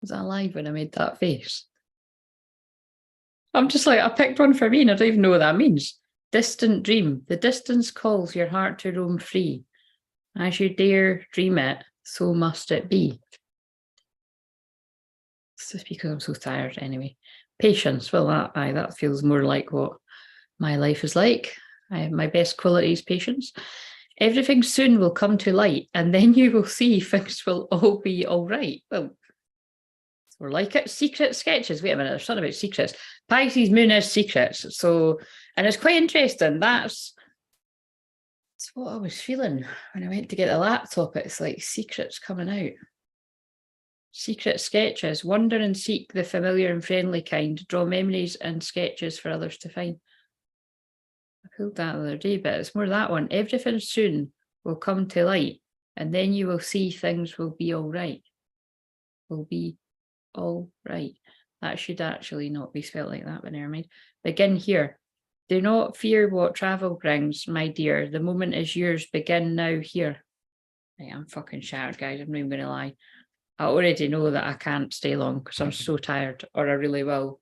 Was I alive when I made that face? I'm just like, I picked one for me and I don't even know what that means. Distant dream. The distance calls your heart to roam free. As you dare dream it, so must it be. It's just because I'm so tired anyway. Patience. Well, that feels more like what my life is like. My best quality is patience. Everything soon will come to light, and then you will see things will all be all right. Well, we're like it. Secret sketches. Wait a minute, there's something about secrets. Pisces moon is secrets. So, and it's quite interesting. That's what I was feeling when I went to get the laptop. It's like secrets coming out. Secret sketches. Wonder and seek the familiar and friendly kind. Draw memories and sketches for others to find. I pulled that the other day, but it's more that one. Everything soon will come to light, and then you will see things will be all right. Will be all right. That should actually not be spelled like that, but never mind. Begin here. Do not fear what travel brings, my dear. The moment is yours. Begin now here. Right, I'm fucking shattered, guys. I'm not even going to lie. I already know that I can't stay long because I'm so tired, or I really will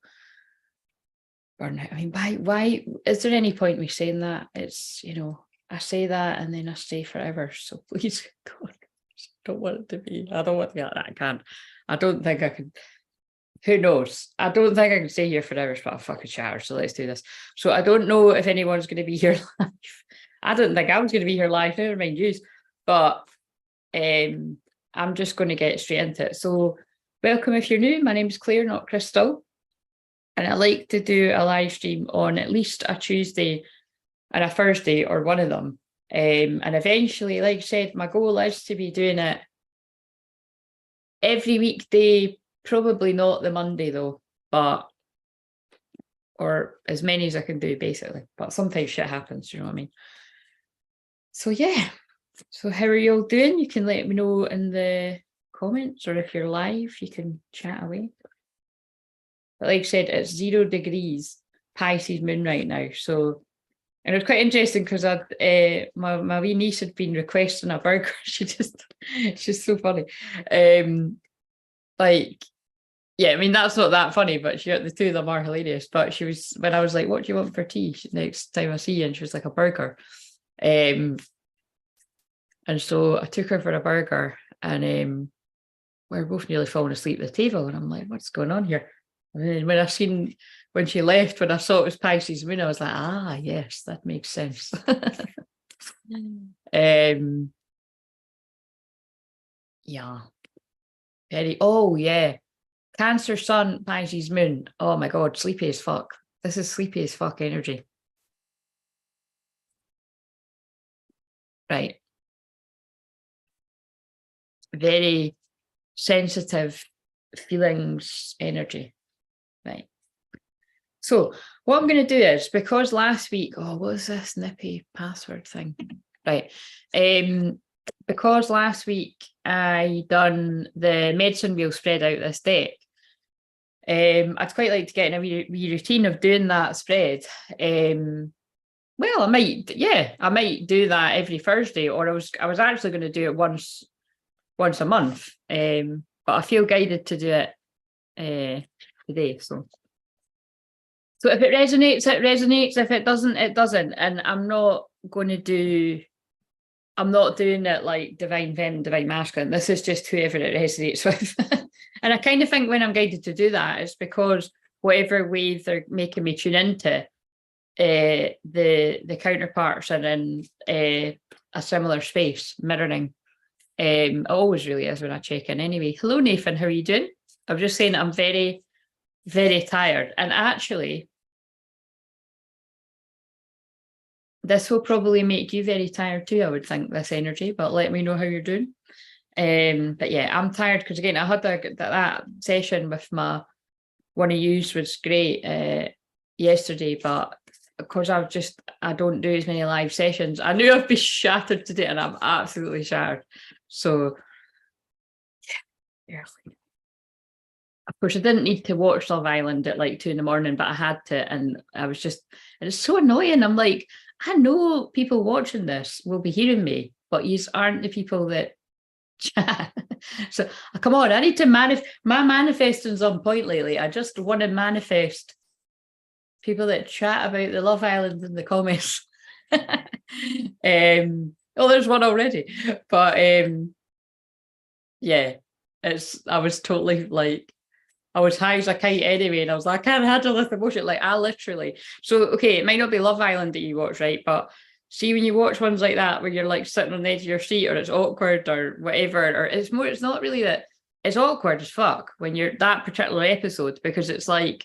burn out. I mean, why is there any point me saying that? It's, you know, I say that and then I stay forever. So please, God, I don't want it to be. I don't want to be like that. I can't. I don't think I can. Who knows? I don't think I can stay here forever, but I'm fucking shattered. So let's do this. So I don't know if anyone's going to be here live. I don't think I was going to be here live. Never mind you. But I'm just going to get straight into it. So welcome if you're new. My name is Claire, not Crystal. And I like to do a live stream on at least a Tuesday and a Thursday, or one of them. And eventually, like I said, my goal is to be doing it every weekday, probably not the Monday though, but, or as many as I can do basically. But sometimes shit happens, you know what I mean? So yeah. So how are you all doing? You can let me know in the comments, or if you're live, you can chat away. But like I said, it's 0 degrees Pisces moon right now. So, and it was quite interesting because my wee niece had been requesting a burger. She's so funny. Like, yeah, I mean, that's not that funny, but the two of them are hilarious. But she was, when I was like, what do you want for tea next time I see you? And she was like, a burger. And so I took her for a burger, and we were both nearly falling asleep at the table. And I'm like, what's going on here? And then when she left, when I saw it was Pisces moon, I was like, ah, yes, that makes sense. Yeah. Oh, yeah. Cancer sun, Pisces moon. Oh my God, sleepy as fuck. This is sleepy as fuck energy. Right. Very sensitive feelings energy. Right. So what I'm going to do is, because last week, what was this nippy password thing? Right. Because last week I done the medicine wheel spread out this deck. I'd quite like to get in a wee routine of doing that spread. Well, I might do that every Thursday, or I was actually going to do it once a month. But I feel guided to do it today. So if it resonates, it resonates. If it doesn't, it doesn't. And I'm not doing it like divine feminine, divine masculine. This is just whoever it resonates with. And I kind of think when I'm guided to do that, it's because whatever wave they're making me tune into, the counterparts are in a similar space, mirroring. It always really is when I check in anyway. Hello, Nathan, how are you doing? I'm just saying I'm very, very tired. And actually, this will probably make you very tired too, I would think, this energy, but let me know how you're doing. But yeah, I'm tired because, again, I had that session with one of yous was great yesterday, but because I don't do as many live sessions, I knew I'd be shattered today, and I'm absolutely shattered. So yeah. Of course, I didn't need to watch Love Island at like 2 a.m, but I had to, and it's so annoying. I'm like, I know people watching this will be hearing me, but you aren't the people that So come on, I need to my manifesting's on point lately. I just want to manifest people that chat about the Love Island in the comments. Oh, there's one already. But yeah, I was totally like, I was high as a kite anyway, and I was like, I can't handle this emotion. Like, I literally, so okay, it might not be Love Island that you watch, right? But see, when you watch ones like that where you're like sitting on the edge of your seat, or it's awkward or whatever, or it's not really that, it's awkward as fuck when you're that particular episode, because it's like,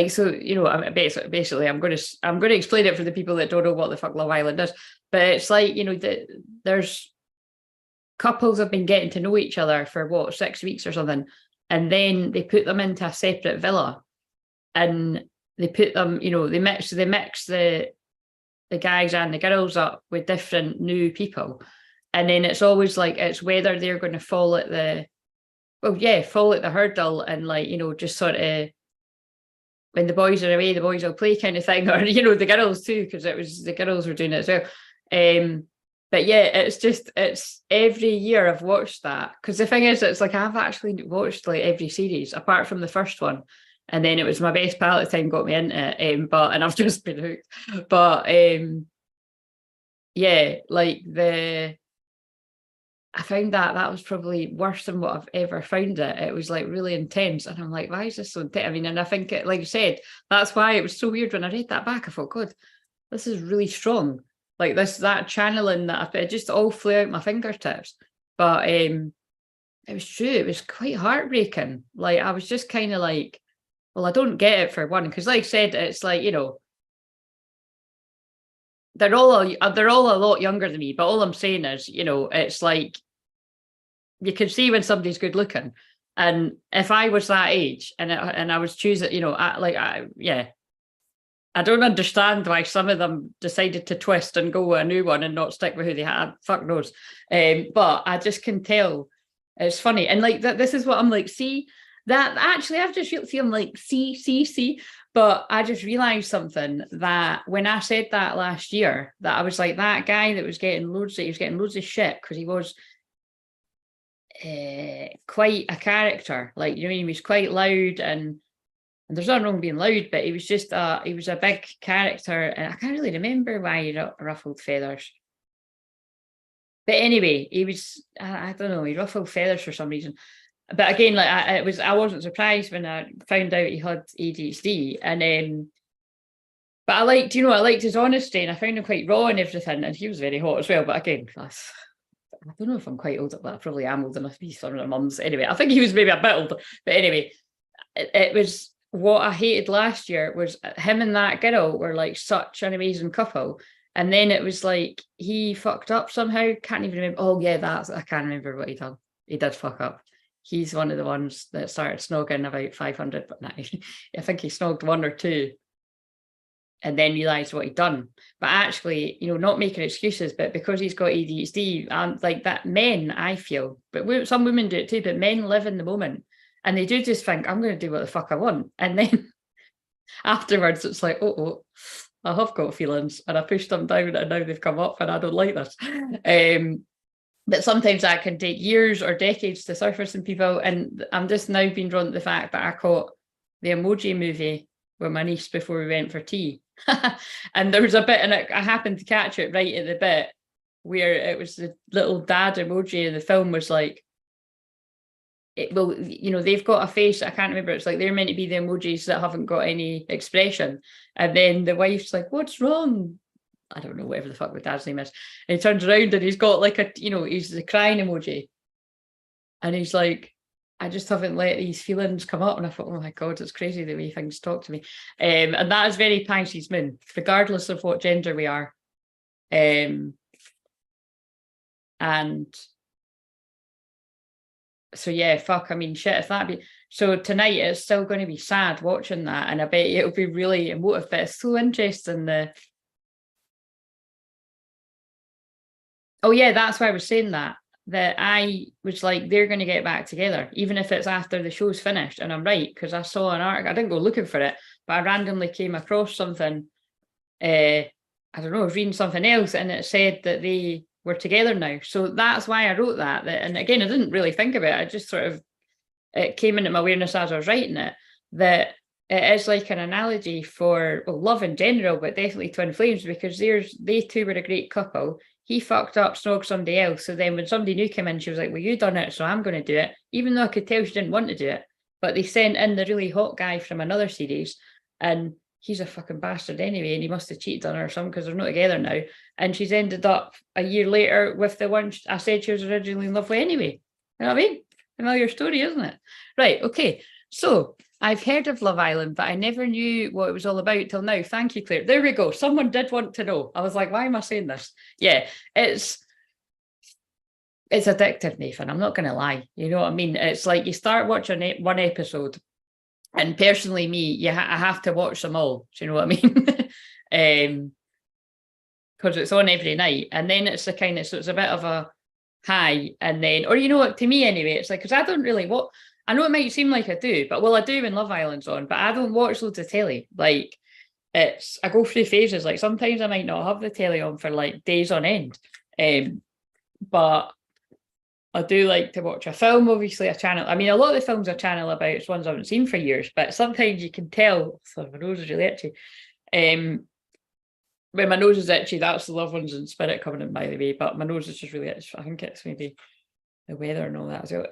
so, you know, basically I'm going to explain it for the people that don't know what the fuck Love Island is. But it's like, you know, there's couples have been getting to know each other for what, 6 weeks or something, and then they put them into a separate villa, and they put them, you know, they mix the guys and the girls up with different new people, and then it's always like, it's whether they're going to fall at the hurdle, and like, you know, just sort of, when the boys are away, the boys will play kind of thing, or, you know, the girls too, because it was the girls were doing it as well. But yeah, it's every year I've watched that, because the thing is, it's like I've actually watched like every series apart from the first one, and then it was my best pal at the time got me into it, and I've just been hooked. But yeah, like I found that was probably worse than what I've ever found it. It was like really intense, and I'm like, why is this so intense? I mean, and I think it, like you said, that's why it was so weird when I read that back. I thought, God, this is really strong. Like that channeling that it just all flew out my fingertips. But it was true. It was quite heartbreaking. Like, I was just kind of like, well, I don't get it, for one, because like I said, it's like, you know, they're all a lot younger than me. But all I'm saying is, you know, it's like, you can see when somebody's good looking. And if I was that age and I was choosing, you know, I don't understand why some of them decided to twist and go with a new one and not stick with who they had. Fuck knows. But I just can tell. It's funny. And like that, this is what I'm like, see, that actually I've just feel I'm like, see. But I just realized something, that when I said that last year, that I was like, that guy that was getting loads of shit because he was quite a character. Like, you know, he was quite loud, and there's nothing wrong being loud, but he was just he was a big character, and I can't really remember why he ruffled feathers. But anyway, he was, I don't know, he ruffled feathers for some reason. But again, like I wasn't surprised when I found out he had ADHD, and but I liked his honesty, and I found him quite raw and everything, and he was very hot as well. But again, I don't know if I'm quite old, but I probably am old enough to be some of their mums. Anyway, I think he was maybe a bit older, but anyway, it was. What I hated last year was him and that girl were like such an amazing couple, and then it was like he fucked up somehow. Can't even remember. Oh yeah, I can't remember what he done. He did fuck up. He's one of the ones that started snogging about 500, but nah, I think he snogged one or two, and then realised what he'd done. But actually, you know, not making excuses, but because he's got ADHD, and like that, men, I feel, but some women do it too, but men live in the moment. And they do just think, I'm going to do what the fuck I want. And then afterwards, it's like, I have got feelings, and I pushed them down, and now they've come up, and I don't like this. But sometimes that can take years or decades to surface in people. And I'm just now being drawn to the fact that I caught the Emoji Movie with my niece before we went for tea. And there was a bit, and I happened to catch it right at the bit where it was the little dad emoji, and the film was like, you know, they've got a face, I can't remember, it's like they're meant to be the emojis that haven't got any expression, and then the wife's like, what's wrong? I don't know, whatever the fuck the dad's name is, and he turns around and he's got like a, you know, he's the crying emoji, and he's like, I just haven't let these feelings come up. And I thought, oh my God, it's crazy the way things talk to me. And that is very Pisces moon, regardless of what gender we are. And so yeah, fuck, I mean, shit, if that be, so tonight it's still going to be sad watching that, and I bet it'll be really emotive, but it's so interesting. Oh yeah, that's why I was saying that I was like, they're going to get back together, even if it's after the show's finished. And I'm right, because I saw an article, I didn't go looking for it, but I randomly came across something, I don't know, I was reading something else, and it said that they we're together now. So that's why I wrote that. And again, I didn't really think about it. I just sort of, it came into my awareness as I was writing it, that it is like an analogy for, well, love in general, but definitely twin flames, because they two were a great couple. He fucked up, snogged somebody else. So then when somebody new came in, she was like, well, you done it, so I'm going to do it. Even though I could tell she didn't want to do it. But they sent in the really hot guy from another series, and he's a fucking bastard anyway, and he must have cheated on her or something, because they're not together now. And she's ended up a year later with the one I said she was originally in love with anyway. You know what I mean? Familiar story, isn't it? Right, okay. So I've heard of Love Island, but I never knew what it was all about till now. Thank you, Claire. There we go. Someone did want to know. I was like, why am I saying this? Yeah, it's addictive, Nathan. I'm not going to lie. You know what I mean? It's like you start watching one episode, and personally, me, I have to watch them all. Do you know what I mean? Because it's on every night, and then it's the kind of, so it's a bit of a high, and then, or you know what? To me, anyway, it's like, because I don't really watch. I know it might seem like I do, but well, I do when Love Island's on, but I don't watch loads of telly. Like, I go through phases. Like, sometimes I might not have the telly on for like days on end. But I do like to watch a film, obviously a channel. I mean, a lot of the films I channel about, it's ones I haven't seen for years, but sometimes you can tell, so my nose is really itchy. When my nose is itchy, that's the loved ones in spirit coming in, by the way, but my nose is just really itchy. I think it's maybe the weather and all that as well.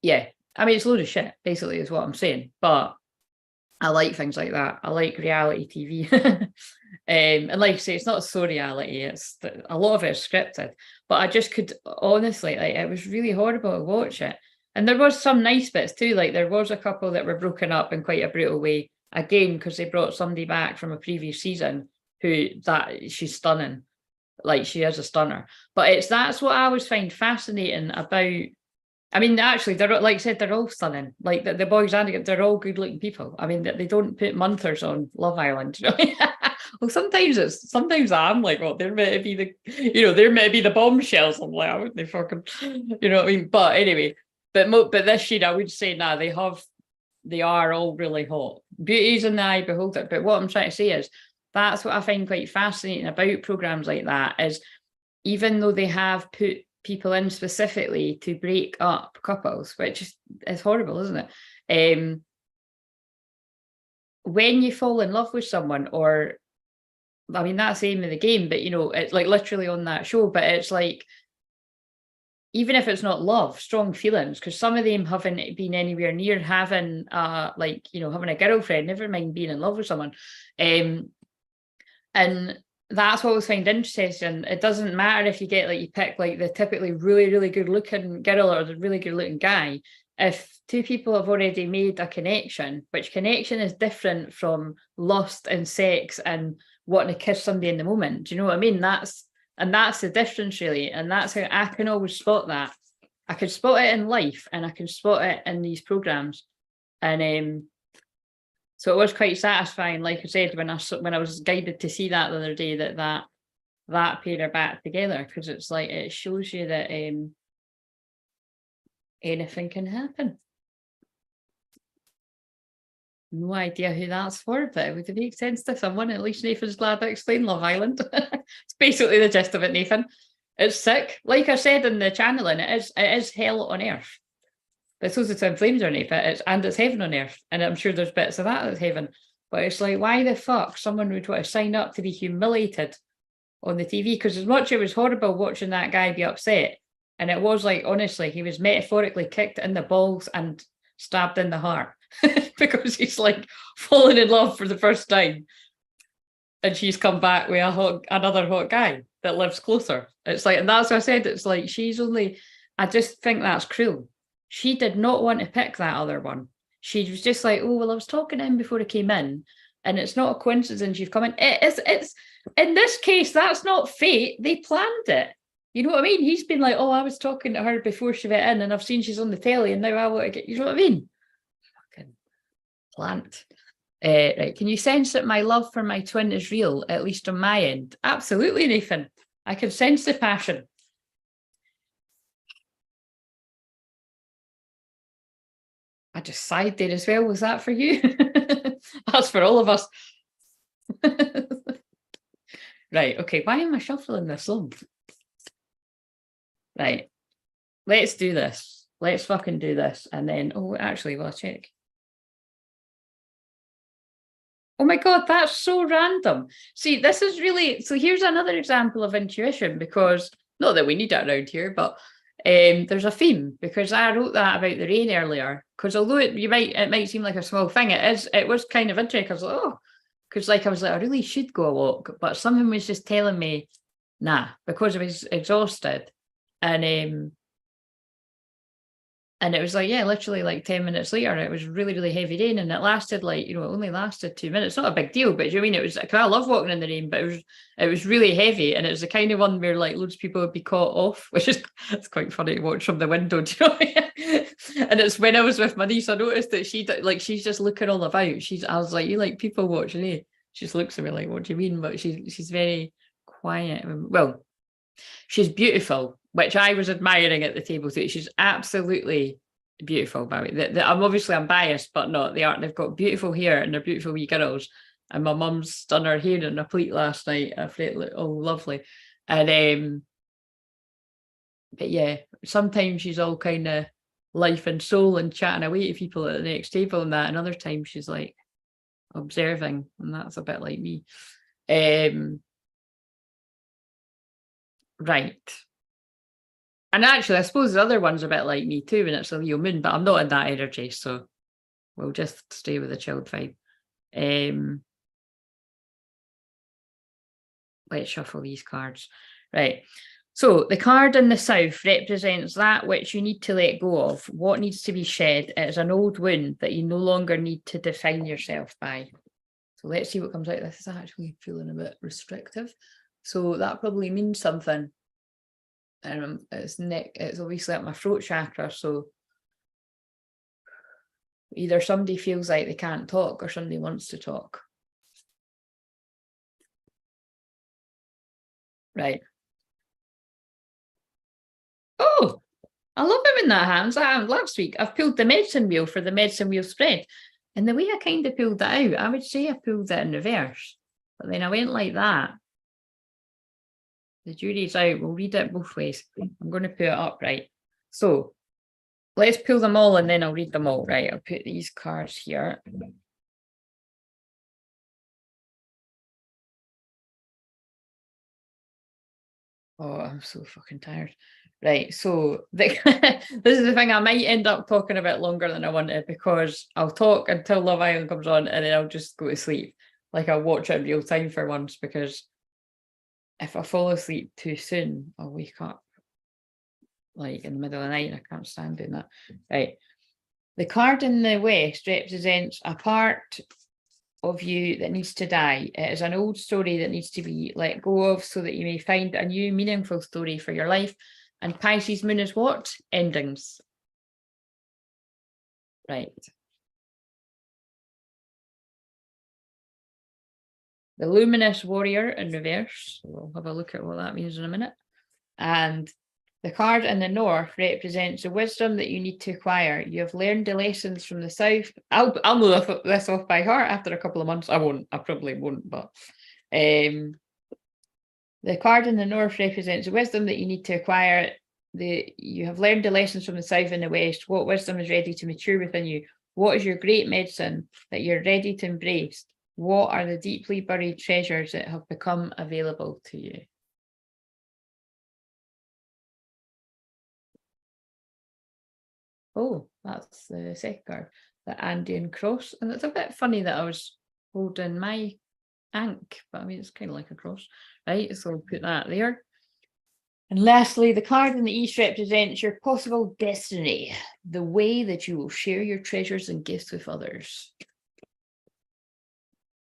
Yeah, I mean, it's a load of shit, basically, is what I'm saying. But I like things like that. I like reality TV. And like I say, it's not so reality. It's a lot of it is scripted. But I just could, honestly, like, it was really horrible to watch it. And there was some nice bits too. Like, there was a couple that were broken up in quite a brutal way. Again, because they brought somebody back from a previous season she's stunning. Like, she is a stunner. But that's what I always find fascinating about. I mean, actually, they're, like I said, they're all stunning. Like, the boys and they're all good-looking people. I mean, they don't put monthers on Love Island. You know? Well, sometimes I'm like, well, they're meant to be they're meant to be the bombshells. I'm like, I wouldn't they fucking, you know what I mean? But anyway, but this year I would say, nah, they are all really hot. Beauty's in the eye beholder. But what I'm trying to say is, that's what I find quite fascinating about programs like that, is even though they have put people in specifically to break up couples, which is horrible, isn't it? When you fall in love with someone, or I mean, that's the aim of the game, but it's like literally on that show, but it's like, even if it's not love, strong feelings, because some of them haven't been anywhere near having having a girlfriend, never mind being in love with someone. And that's what I always find interesting. It doesn't matter if you pick like the typically really, really good looking girl or the really good looking guy. If two people have already made a connection, which connection is different from lust and sex and wanting to kiss somebody in the moment. Do you know what I mean? That's the difference, really. And that's how I can always spot that. I can spot it in life, and I can spot it in these programs. And so it was quite satisfying, like I said, when I was guided to see that the other day, that pair are back together, because it's like, it shows you that anything can happen. No idea who that's for, but it would make sense to someone. At least Nathan's glad I explained Love Island. It's basically the gist of it, Nathan. It's sick. Like I said in the channeling, it is hell on earth. But so the twin flames are in it, and it's heaven on earth. And I'm sure there's bits of that that's heaven. But it's like, why the fuck someone would want to sign up to be humiliated on the TV? Because as much as it was horrible watching that guy be upset, and it was like, honestly, he was metaphorically kicked in the balls and stabbed in the heart because he's like fallen in love for the first time, and she's come back with another hot guy that lives closer. It's like, and that's what I said. It's like, I just think that's cruel. She did not want to pick that other one. She was just like, oh, well, I was talking to him before I came in, and it's not a coincidence you've come in. It's in this case, that's not fate. They planned it. You know what I mean? He's been like, oh, I was talking to her before she went in, and I've seen she's on the telly, and now I want to get, you know what I mean? Fucking plant. Right. Can you sense that my love for my twin is real, at least on my end? Absolutely, Nathan. I can sense the passion. I just sighed there as well. Was that for you? That's for all of us. Right, okay, why am I shuffling this long? Right, let's do this. Let's fucking do this. And then, oh, actually, well, I'll check. Oh my God, that's so random. See, this is really, so here's another example of intuition, because not that we need it around here, but there's a theme, because I wrote that about the rain earlier, because although it might seem like a small thing, it was kind of interesting. I was like, oh, because I was like, I really should go a walk, but something was just telling me, nah, because I was exhausted. And it was like, yeah, literally like 10 minutes later, it was really, really heavy rain. And it lasted like, it only lasted 2 minutes. Not a big deal, but you know what I mean? It was, because I love walking in the rain, but it was really heavy. And it was the kind of one where like loads of people would be caught off, which is, it's quite funny to watch from the window, do you know what I mean? And it's when I was with my niece, I noticed that she's just looking all about. I was like, you like people watching, eh? She just looks at me like, what do you mean? But she's very quiet. Well, she's beautiful, which I was admiring at the table too. She's absolutely beautiful, by the way. I'm biased, but not. They've got beautiful hair and they're beautiful wee girls. And my mum's done her hair in a pleat last night. I thought it looked lovely. And but yeah, sometimes she's all kind of life and soul and chatting away to people at the next table and that. And other times she's like observing, and that's a bit like me. Right. And actually, I suppose the other one's a bit like me too, and it's a Leo moon, but I'm not in that energy, so we'll just stay with the chilled vibe. Let's shuffle these cards. Right. So the card in the south represents that which you need to let go of, what needs to be shed. It is an old wound that you no longer need to define yourself by. So let's see what comes out. This is actually feeling a bit restrictive. So that probably means something. And it's obviously at my throat chakra, so either somebody feels like they can't talk or somebody wants to talk. Right. Oh, I love it when that happens. Last week I've pulled the medicine wheel for the medicine wheel spread, and the way I kind of pulled it out, I would say I pulled it in reverse, but then I went like that. The jury's out. We'll read it both ways. I'm going to put it up, right? So let's pull them all and then I'll read them all. Right, I'll put these cards here. Oh, I'm so fucking tired. Right, so this is the thing, I might end up talking a bit longer than I wanted, because I'll talk until Love Island comes on and then I'll just go to sleep. Like I'll watch it in real time for once, because if I fall asleep too soon, I'll wake up like in the middle of the night and I can't stand doing that. Right. The card in the west represents a part of you that needs to die. It is an old story that needs to be let go of so that you may find a new meaningful story for your life. And Pisces moon is what? Endings. Right. The luminous warrior in reverse. We'll have a look at what that means in a minute. And the card in the north represents the wisdom that you need to acquire. You have learned the lessons from the south. I'll know this off by heart after a couple of months. I won't. I probably won't. But the card in the north represents the wisdom that you need to acquire. You have learned the lessons from the south and the west. What wisdom is ready to mature within you? What is your great medicine that you're ready to embrace? What are the deeply buried treasures that have become available to you? Oh, that's the second card, the Andean cross. And it's a bit funny that I was holding my ankh, but I mean, it's kind of like a cross, right? So I'll put that there. And lastly, the card in the east represents your possible destiny, the way that you will share your treasures and gifts with others.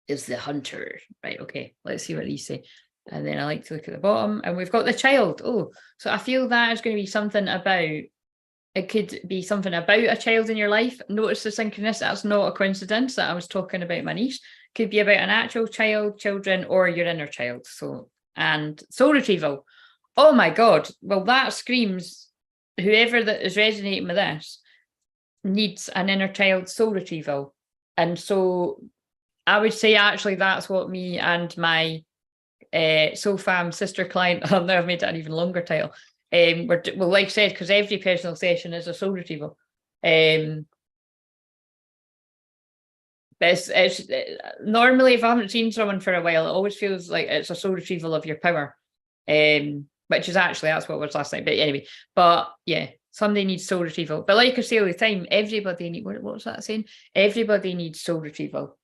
Is the hunter. Right, okay, let's see what these say. And then I like to look at the bottom, and we've got the child. Oh, so I feel that is going to be something about, it could be something about a child in your life. Notice the synchronicity, that's not a coincidence that I was talking about my niece. Could be about an actual child, children, or your inner child. So, and soul retrieval. Oh my God. Well, that screams, whoever that is resonating with this needs an inner child soul retrieval. And so I would say actually that's what me and my SoFam sister client. Now I've made it an even longer title. Well, like I said, because every personal session is a soul retrieval. But it's normally, if I haven't seen someone for a while, it always feels like it's a soul retrieval of your power, which is actually, that's what it was last night. But anyway, but yeah, somebody needs soul retrieval. But like I say all the time, everybody needs, what was that saying? Everybody needs soul retrieval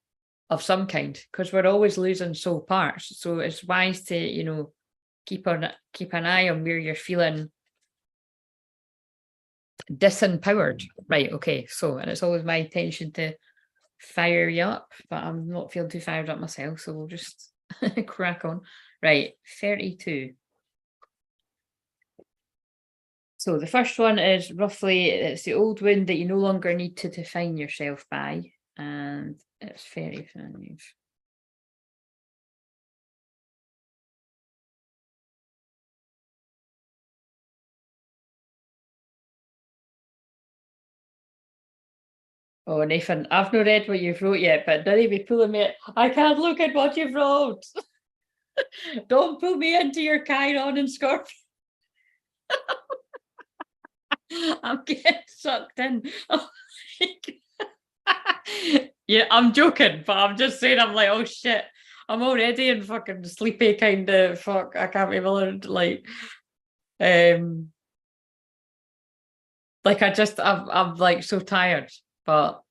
of some kind, because we're always losing soul parts. So it's wise to, you know, keep an eye on where you're feeling disempowered. Right, okay. So, and it's always my intention to fire you up, but I'm not feeling too fired up myself, so we'll just crack on. Right, 32. So the first one is roughly, it's the old wound that you no longer need to define yourself by, and it's 35. Oh, Nathan, I've not read what you've wrote yet, but don't be pulling me. I can't look at what you've wrote. Don't pull me into your Chiron and Scorpio. I'm getting sucked in. Yeah, I'm joking, but I'm just saying, I'm like, oh shit, I'm already in fucking sleepy kind of fuck. I can't be bothered. Like I'm like so tired, but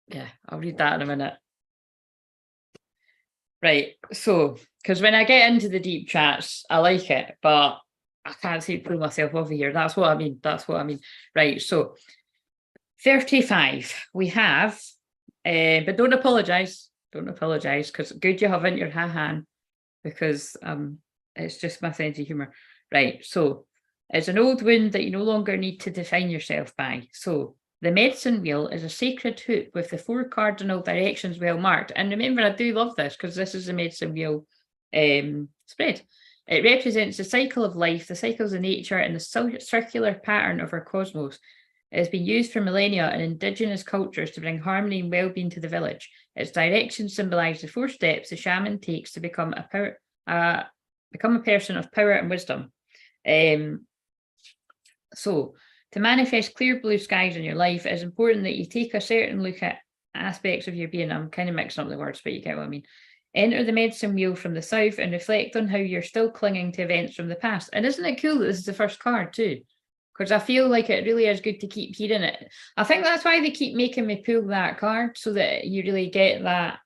yeah, I'll read that in a minute. Right, so because when I get into the deep chats, I like it, but I can't see pull myself over here. That's what I mean. That's what I mean. Right, so 35 we have, but don't apologize. Don't apologize, because good you haven't your hand, because it's just my sense of humor. Right, so it's an old wound that you no longer need to define yourself by. So the medicine wheel is a sacred hoop with the 4 cardinal directions well marked. And remember, I do love this because this is the medicine wheel spread. It represents the cycle of life, the cycles of nature, and the circular pattern of our cosmos. It has been used for millennia in indigenous cultures to bring harmony and well-being to the village. Its directions symbolise the 4 steps the shaman takes to become a person of power and wisdom. So, to manifest clear blue skies in your life, it is important that you take a certain look at aspects of your being. I'm kind of mixing up the words, but you get what I mean. Enter the medicine wheel from the south and reflect on how you're still clinging to events from the past. And isn't it cool that this is the first card too? Because I feel like it really is good to keep hearing it. I think that's why they keep making me pull that card, so that you really get that,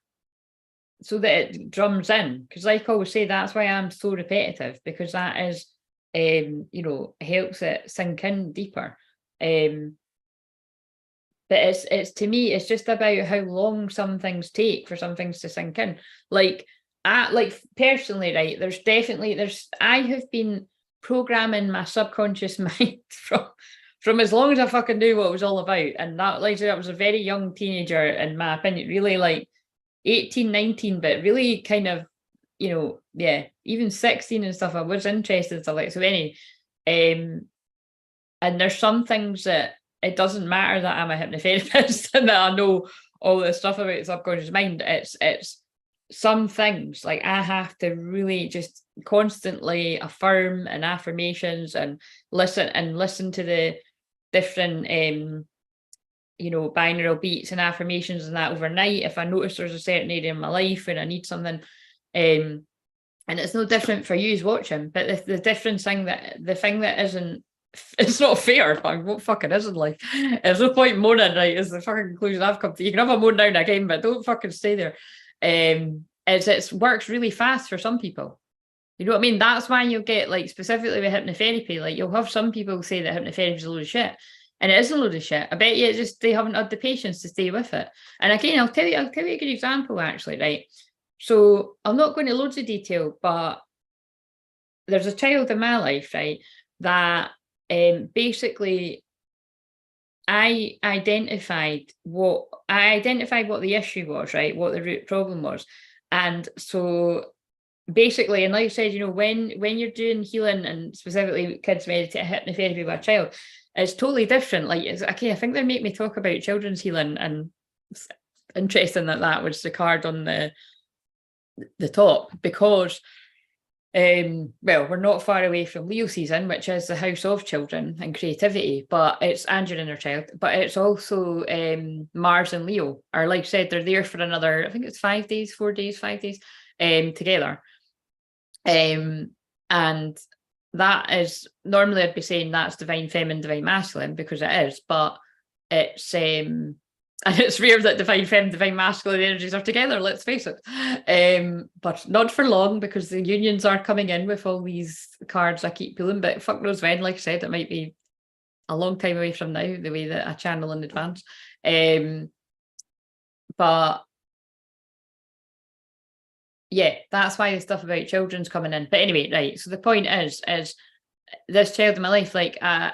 so that it drums in. Because like I always say, that's why I'm so repetitive, because that is, you know, helps it sink in deeper. But it's to me, it's just about how long some things take for some things to sink in. Like personally, right, I have been programming my subconscious mind from as long as I fucking knew what it was all about. And that, like I said, I was a very young teenager, in my opinion, really like 18, 19, but really kind of, you know, yeah, even 16 and stuff, I was interested in stuff like, so anyway, and there's some things that it doesn't matter that I'm a hypnotherapist and that I know all this stuff about the subconscious mind. It's some things like I have to really just constantly affirm and affirmations and listen to the different you know, binaural beats and affirmations and that overnight if I notice there's a certain area in my life and I need something. And it's no different for you watching, but the different thing the thing that isn't, it's not fair, but what fucking isn't, like, there's no point moaning, right, is the fucking conclusion I've come to. You can have a moan down again, but don't fucking stay there. It works really fast for some people. You know what I mean? That's why you'll get, like, specifically with hypnotherapy, like, you'll have some people say that hypnotherapy is a load of shit. And it is a load of shit. I bet you it's just they haven't had the patience to stay with it. And again, I'll tell you a good example, actually, right? So I'm not going into loads of detail, but there's a child in my life, right, that basically I identified what the issue was, right, what the root problem was. And so basically, and like I said, you know, when you're doing healing and specifically kids hypnotherapy with a child, it's totally different. Like, okay, I think they make me talk about children's healing, and it's interesting that was the card on the the top, because well, we're not far away from Leo season, which is the house of children and creativity, but it's and your inner child, but it's also Mars and Leo are, like I said, they're there for another, I think it's 5 days, 4 days, 5 days together. And that is, normally I'd be saying that's divine feminine, divine masculine, because it is, but it's and it's rare that divine feminine, divine masculine energies are together, let's face it. But not for long, because the unions are coming in with all these cards I keep pulling, but fuck knows when. Like I said, it might be a long time away from now, the way that I channel in advance. But yeah, that's why the stuff about children's coming in. But anyway, right, so the point is this child in my life, like I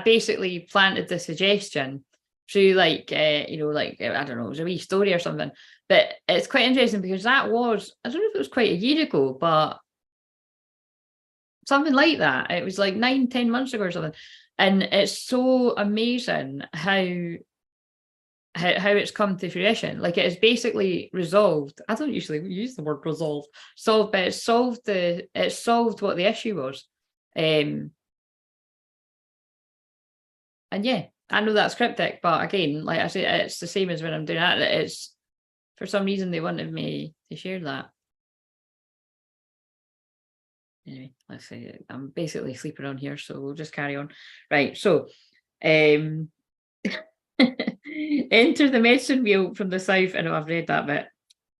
basically planted the suggestion through, like, you know, like, I don't know, it was a wee story or something. But it's quite interesting, because that was, I don't know if it was quite a year ago, but something like that. It was like 9-10 months ago or something. And it's so amazing how it's come to fruition. Like, it is basically resolved. I don't usually use the word resolve, solved, but it solved what the issue was. And yeah, I know that's cryptic, but again, like I say, it's the same as when I'm doing that. It's, for some reason, they wanted me to share that. Anyway, let's see. I'm basically sleeping on here, so we'll just carry on. Right, so enter the medicine wheel from the south. I know I've read that bit.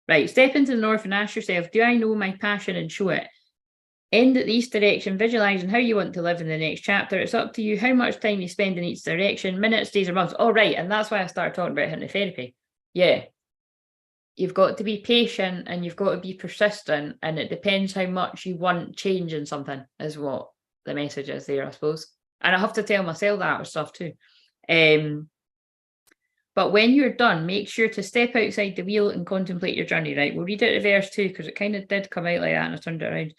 Right, step into the north and ask yourself, do I know my passion, and show it? End at the east direction, visualizing how you want to live in the next chapter. It's up to you how much time you spend in each direction, minutes, days, or months. Oh, right, and that's why I started talking about hypnotherapy. Yeah. You've got to be patient, and you've got to be persistent, and it depends how much you want change in something, is what the message is there, I suppose. And I have to tell myself that with stuff too. But when you're done, make sure to step outside the wheel and contemplate your journey. Right, we'll read it reverse too, because it kind of did come out like that and I turned it around.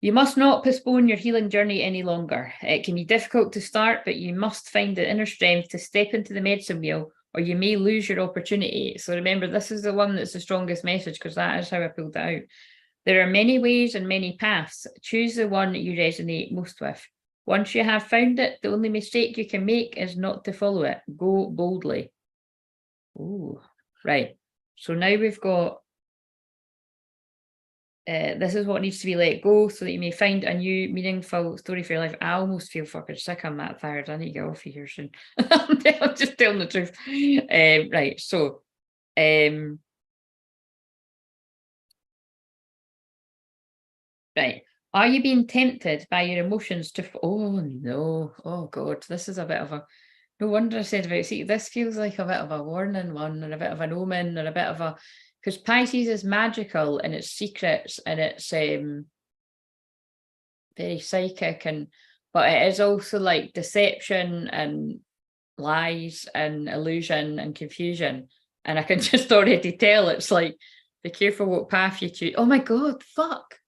You must not postpone your healing journey any longer. It can be difficult to start, but you must find the inner strength to step into the medicine wheel, or you may lose your opportunity. So remember, this is the one that's the strongest message, because that is how I pulled it out. There are many ways and many paths. Choose the one that you resonate most with. Once you have found it, the only mistake you can make is not to follow it. Go boldly. Oh, right. So now we've got this is what needs to be let go, so that you may find a new meaningful story for your life. I almost feel fucking sick. I'm that tired. I need to get off of here soon. I'm just telling the truth. Right. So, right. Are you being tempted by your emotions to? Oh no. Oh God. This is a bit of a. No wonder I said about. See, this feels like a bit of a warning one, and a bit of an omen, and a bit of a. Because Pisces is magical in its secrets, and it's very psychic, but it is also like deception and lies and illusion and confusion. And I can just already tell it's like, be careful what path you choose. Oh my God, fuck.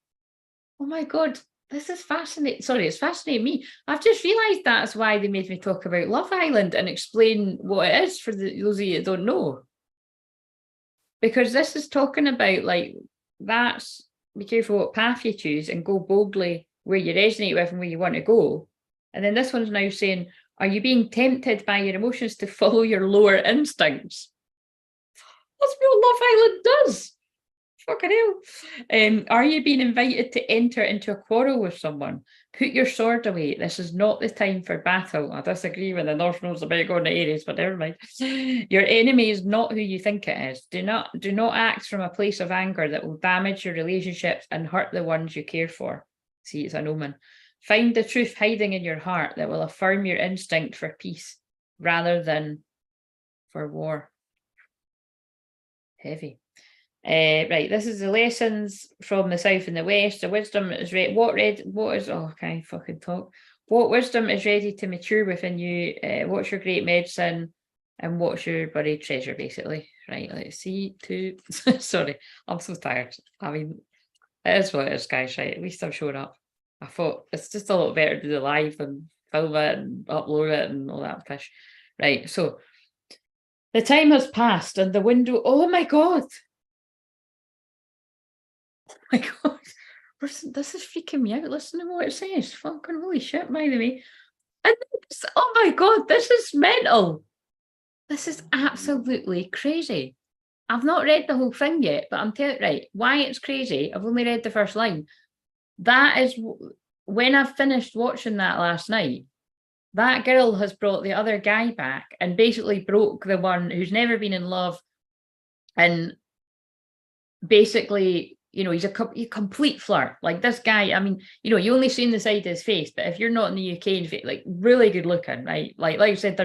Oh my God, this is fascinating. Sorry, it's fascinating me. I've just realised that's why they made me talk about Love Island and explain what it is for those of you that don't know. Because this is talking about, like, that's be careful what path you choose and go boldly where you resonate with and where you want to go. And then this one's now saying, are you being tempted by your emotions to follow your lower instincts? That's what Love Island does. Fucking hell. Are you being invited to enter into a quarrel with someone? Put your sword away. This is not the time for battle. I disagree with the North Node's about going to Aries, but never mind. Your enemy is not who you think it is. Do not act from a place of anger that will damage your relationships and hurt the ones you care for. See, it's an omen. Find the truth hiding in your heart that will affirm your instinct for peace rather than for war. Heavy. Right, this is the lessons from the south and the west. The wisdom is what can I fucking talk? What wisdom is ready to mature within you? What's your great medicine, and what's your buried treasure, basically? Right, let's see. Sorry, I'm so tired. I mean, it is what it is, guys. Right, at least I'm showing up. I thought it's just a lot better to do the live and film it and upload it and all that fish. Right, so the time has passed and the window. Oh my God. my God, listen, this is freaking me out. Listen to what it says. Fucking holy shit, by the way. And oh my God, this is mental. This is absolutely crazy. I've not read the whole thing yet, but I'm telling you, right, why it's crazy. I've only read the first line. That is when I finished watching that last night. That girl has brought the other guy back and basically broke the one who's never been in love. And basically, you know, he's a complete flirt. Like this guy, I mean, you know, you only seen the side of his face, but if you're not in the UK, like really good looking, right? Like I said,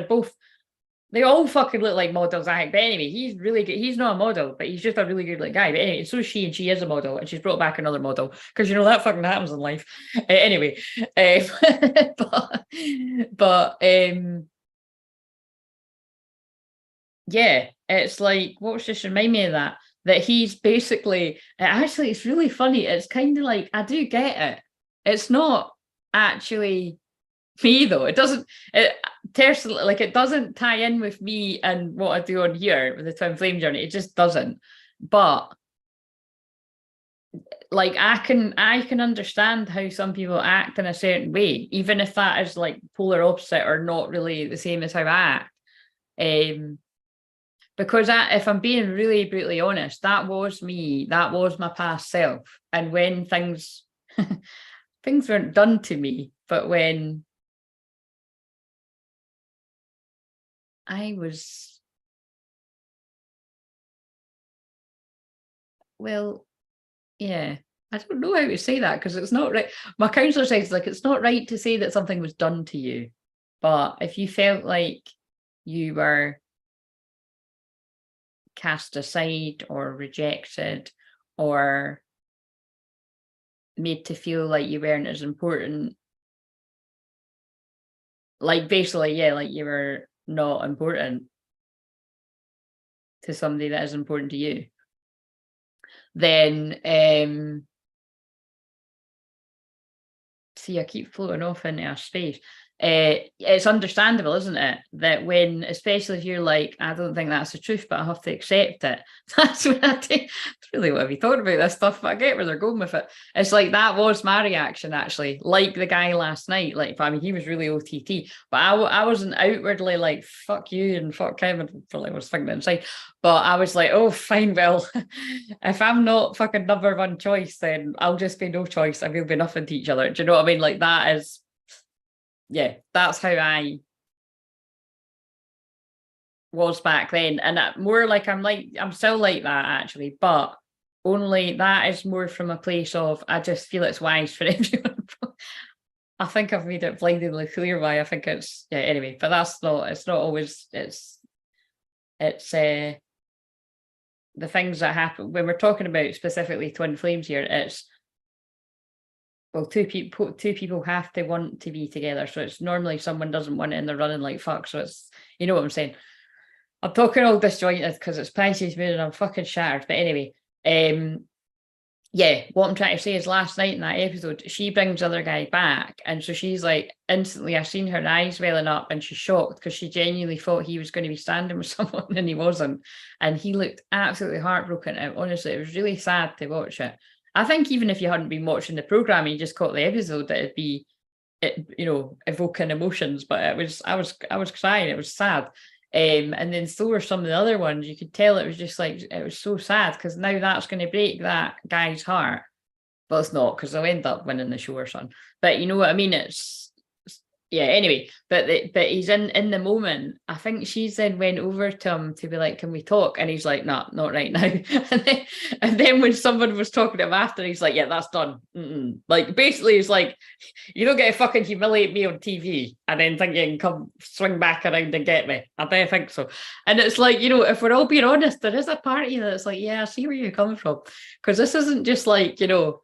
they all fucking look like models, I think. But anyway, he's really good. He's not a model, but he's just a really good like guy. But anyway, so is she, and she is a model, and she's brought back another model because you know that fucking happens in life. Anyway, but yeah, it's like what's just remind me of that he's basically actually it's really funny. It's kind of like I do get it. It's not actually me though. It doesn't. Personally, like it doesn't tie in with me and what I do on here with the twin flame journey. It just doesn't. But like I can understand how some people act in a certain way, even if that is like polar opposite or not really the same as how I act. Because if I'm being really brutally honest, that was me. That was my past self. And when things things weren't done to me, but when I was, well, yeah, I don't know how to say that because it's not right. My counsellor says like it's not right to say that something was done to you, but if you felt like you were cast aside or rejected or made to feel like you weren't as important, like basically, yeah, like you were not important to somebody that is important to you, then see, I keep floating off into a space. It's understandable, isn't it, that when, especially if you're like, I don't think that's the truth, but I have to accept it. That's when I take. It's really what we thought about this stuff, but I get where they're going with it. It's like that was my reaction actually, like the guy last night. Like, I mean, he was really OTT, but I wasn't outwardly like fuck you and fuck him, and probably was thinking inside. But I was like, oh, fine, well, if I'm not fucking number one choice, then I'll just be no choice and we'll be nothing to each other. Do you know what I mean? Like that is. Yeah, that's how I was back then. And more like I'm still like that actually, but only that is more from a place of I just feel it's wise for everyone. I think I've made it blindingly clear why I think it's yeah, anyway, but it's not always it's the things that happen when we're talking about specifically twin flames here, it's well, two people have to want to be together. So it's normally someone doesn't want it and they're running like fuck. So it's, you know what I'm saying? I'm talking all disjointed because it's Pisces moon and I'm fucking shattered. But anyway, yeah, what I'm trying to say is last night in that episode, she brings the other guy back. And so she's like, instantly, I've seen her eyes welling up and she's shocked because she genuinely thought he was going to be standing with someone and he wasn't. And he looked absolutely heartbroken. And honestly, it was really sad to watch it. I think even if you hadn't been watching the program, you just caught the episode, that it'd be, you know, evoking emotions. But I was crying. It was sad. And then so were some of the other ones. You could tell it was just like it was so sad because now that's going to break that guy's heart. Well, it's not because they'll end up winning the show or something. But you know what I mean? It's yeah. Anyway, but he's in the moment. I think she's then went over to him to be like, "Can we talk?" And he's like, "No, not right now." and then when someone was talking to him after, he's like, "Yeah, that's done." Like basically, he's like, "You don't get to fucking humiliate me on TV and then think you can come swing back around and get me." I don't think so. And it's like, you know, if we're all being honest, there is a part of you that's like, "Yeah, I see where you're coming from," because this isn't just like, you know,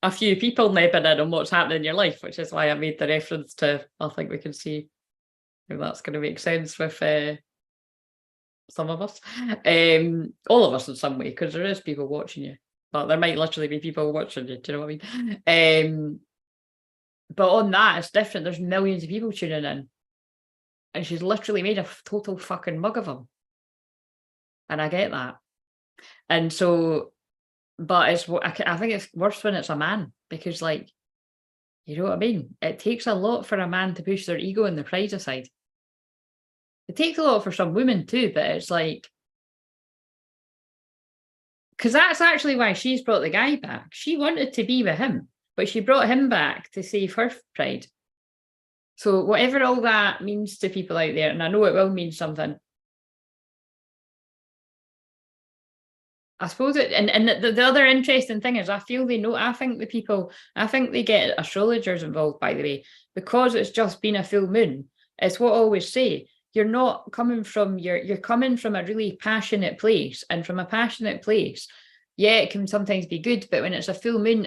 a few people nibbing in on what's happening in your life, which is why I made the reference to, I think we can see if that's going to make sense with some of us. All of us in some way, because there is people watching you, but there might literally be people watching you, do you know what I mean? But on that, it's different. There's millions of people tuning in. And she's literally made a total fucking mug of him. And I get that. And so But I think it's worse when it's a man, because, like, you know what I mean? It takes a lot for a man to push their ego and their pride aside. It takes a lot for some women too, but it's like, because that's actually why she's brought the guy back. She wanted to be with him, but she brought him back to save her pride. So whatever all that means to people out there, and I know it will mean something, I suppose it, and the other interesting thing is, I feel they know. I think they get astrologers involved, by the way, because it's just been a full moon. It's what I always say. You're not coming from you're coming from a really passionate place, and from a passionate place, yeah, it can sometimes be good, but when it's a full moon,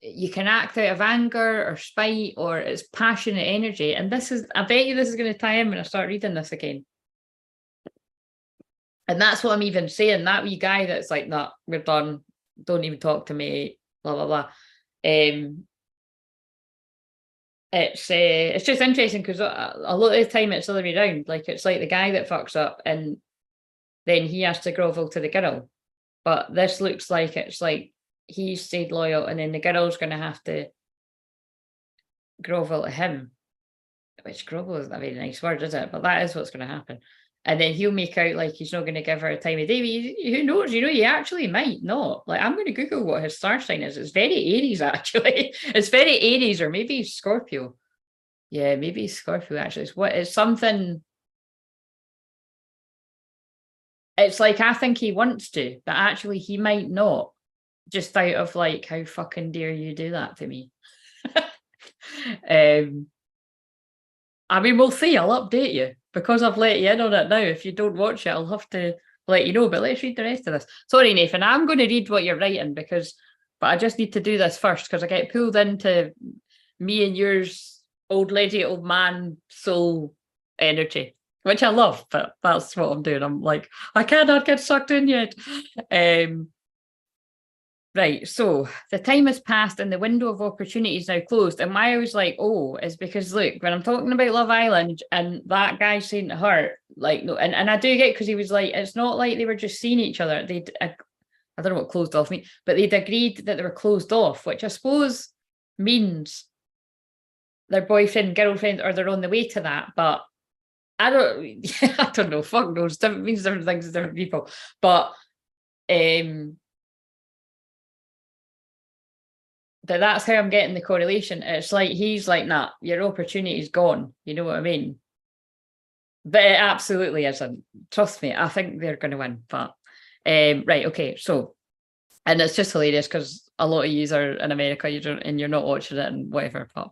you can act out of anger or spite, or it's passionate energy. And I bet you this is going to tie in when I start reading this again. And that's what I'm even saying. That wee guy that's like, nah, we're done. Don't even talk to me. Blah blah blah. It's just interesting because a lot of the time it's the other way around. Like, it's like the guy that fucks up, and then he has to grovel to the girl. But this looks like it's like he's stayed loyal, and then the girl's going to have to grovel to him. Which grovel isn't a very nice word, is it? But that is what's going to happen. And then he'll make out like he's not going to give her a time of day. Who knows? You know, he actually might not. Like, I'm going to Google what his star sign is. It's very Aries, actually. It's very Aries, or maybe Scorpio. Yeah, maybe Scorpio, actually. It's something. It's like, I think he wants to, but actually he might not. Just out of like, how fucking dare you do that to me? I mean, we'll see. I'll update you, because I've let you in on it now. If you don't watch it, I'll have to let you know. But let's read the rest of this. Sorry, Nathan, I'm going to read what you're writing, but I just need to do this first, because I get pulled into me and yours, old lady, old man, soul energy, which I love. But that's what I'm doing. I'm like, I cannot get sucked in yet. Right, so the time has passed and the window of opportunity is now closed. And why I was like, oh, is because, look, when I'm talking about Love Island and that guy saying to her, like, no, and I do get, because he was like, it's not like they were just seeing each other. I don't know what closed off means, but they'd agreed that they were closed off, which I suppose means they're boyfriend, girlfriend, or they're on the way to that. But I don't know, fuck knows. It means different things to different people. But that's how I'm getting the correlation. It's like he's like, nah, your opportunity's gone. You know what I mean? But it absolutely isn't. Trust me, I think they're going to win. But right, okay. So, and it's just hilarious because a lot of you are in America, you're not watching it and whatever. But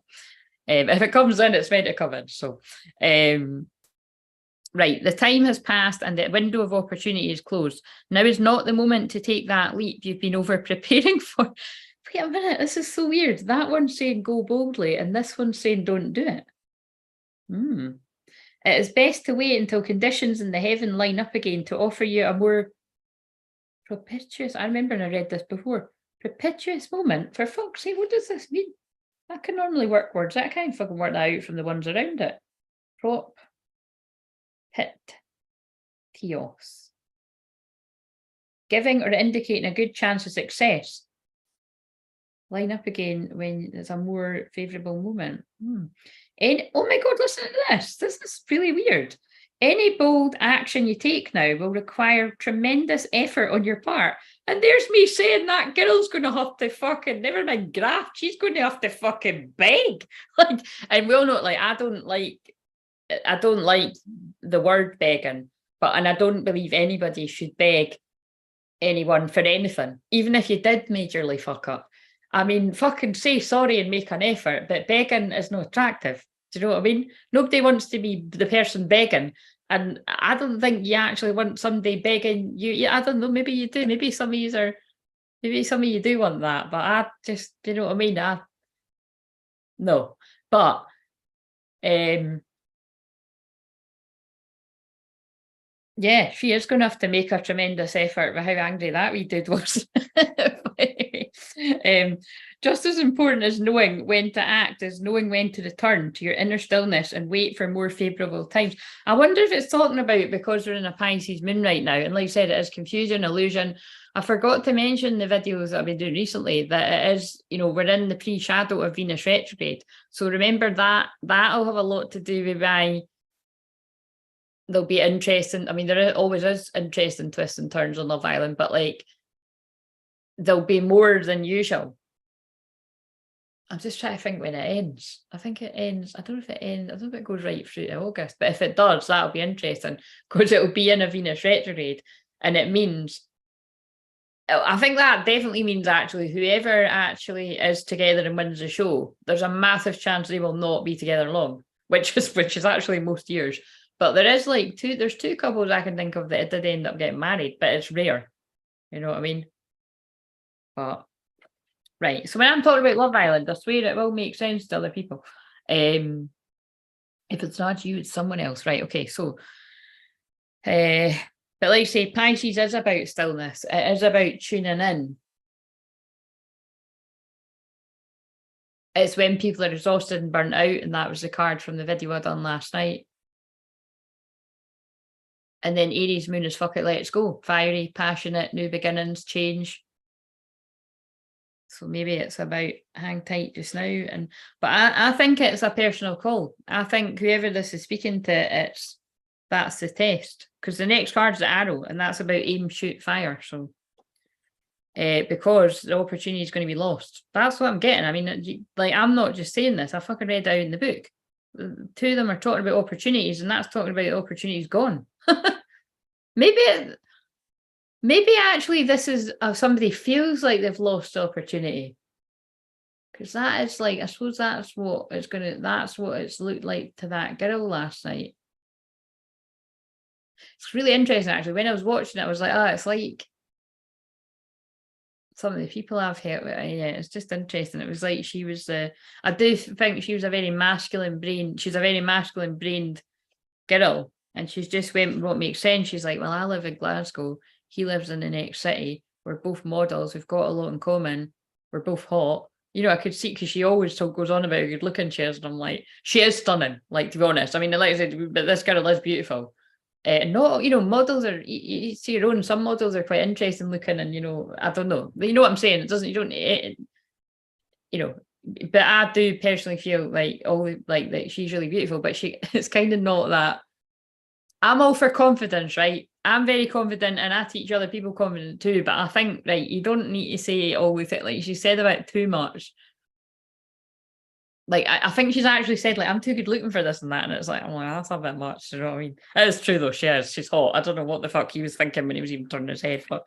if it comes in, it's meant to come in. So, right, the time has passed and the window of opportunity is closed. Now is not the moment to take that leap you've been over preparing for. Wait a minute, this is so weird. That one's saying go boldly, and this one's saying don't do it. It is best to wait until conditions in the heaven line up again to offer you a more propitious, I remember I read this before, propitious moment. For fuck's sake, what does this mean? I can normally work words. I can't fucking work that out from the ones around it. Prop, pit, theos. Giving or indicating a good chance of success. Line up again when there's a more favourable moment. And oh my God, listen to this. This is really weird. Any bold action you take now will require tremendous effort on your part. And there's me saying that girl's going to have to fucking, never mind graft, she's going to have to fucking beg. Like, and we all know, like, I don't like the word begging, and I don't believe anybody should beg anyone for anything, even if you did majorly fuck up. I mean, fucking say sorry and make an effort, but begging is not attractive. Do you know what I mean? Nobody wants to be the person begging. And I don't think you actually want somebody begging you. Yeah, I don't know, maybe you do. Maybe some of you do want that. But I just, you know what I mean? No. But yeah, she is going to have to make a tremendous effort with how angry that wee dude was. Just as important as knowing when to act is knowing when to return to your inner stillness and wait for more favourable times. I wonder if it's talking about because we're in a Pisces moon right now, and like I said, it is confusion, illusion, I forgot to mention the videos that I've been doing recently that it is, we're in the pre-shadow of Venus retrograde. So remember that'll have a lot to do with why there'll be interesting. I mean, always is interesting twists and turns on Love Island, but like there'll be more than usual. I'm just trying to think when it ends. I think it ends. I don't know if it ends. I don't know if it goes right through to August, but if it does, that'll be interesting because it'll be in a Venus retrograde, and it means. I think that definitely means actually whoever actually is together and wins the show, there's a massive chance they will not be together long, which is actually most years. But there is like there's two couples I can think of that did end up getting married, but it's rare. You know what I mean? But right. So when I'm talking about Love Island, I swear it will make sense to other people. If it's not you, it's someone else. Right. Okay. So but like I say, Pisces is about stillness. It is about tuning in. It's when people are exhausted and burnt out, and that was the card from the video I done last night. And then Aries moon is fuck it, let's go. Fiery, passionate, new beginnings, change. So maybe it's about hang tight just now. But I think it's a personal call. I think whoever this is speaking to, that's the test. Because the next card's the arrow, and that's about aim, shoot, fire. So because the opportunity is going to be lost. That's what I'm getting. I mean, like, I'm not just saying this. I fucking read out in the book. Two of them are talking about opportunities, and that's talking about the opportunities gone. Maybe actually this is somebody feels like they've lost opportunity, because that is like, I suppose that's what it's looked like to that girl last night. It's really interesting actually. When I was watching it, I was like, it's like some of the people I've heard. Yeah, it's just interesting. It was like she was I do think she was a very masculine brain. She's a very masculine brained girl. And she's just went, what makes sense. She's like, well, I live in Glasgow. He lives in the next city. We're both models. We've got a lot in common. We're both hot. I could see, because she always goes on about how good looking she is. And I'm like, she is stunning, like, to be honest. I mean, like I said, but this girl is beautiful. Models are, you see your own, some models are quite interesting looking, and, I don't know. But you know what I'm saying? But I do personally feel like, that she's really beautiful, but it's kind of not that. I'm all for confidence, right? I'm very confident, and I teach other people confidence too. But I think, right, you don't need to say all with it. Like she said about too much. Like I think she's actually said, like, I'm too good looking for this and that, and it's like, oh, well, that's a bit much. You know what I mean? It is true though. She's hot. I don't know what the fuck he was thinking when he was even turning his head, but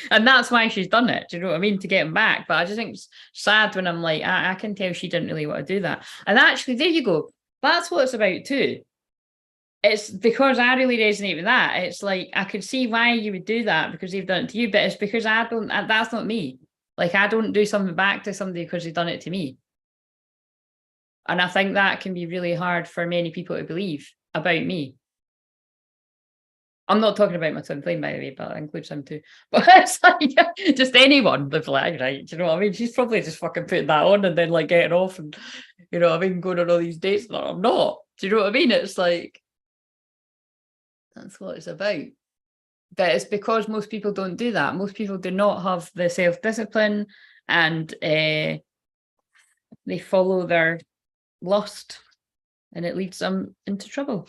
and that's why she's done it. Do you know what I mean? To get him back. But I just think it's sad when I'm like, I can tell she didn't really want to do that. And actually, there you go. That's what it's about too. It's because I really resonate with that. It's like, I could see why you would do that because they've done it to you, but it's because that's not me. Like, I don't do something back to somebody because they've done it to me. And I think that can be really hard for many people to believe about me. I'm not talking about my twin flame, by the way, but that includes him too. But it's like, just anyone, the flag, right? Do you know what I mean? She's probably just fucking putting that on and then like getting off and, you know what I mean, going on all these dates. No, I'm not. Do you know what I mean? It's like, that's what it's about. But it's because most people don't do that. Most people do not have the self-discipline, and they follow their lust, and it leads them into trouble.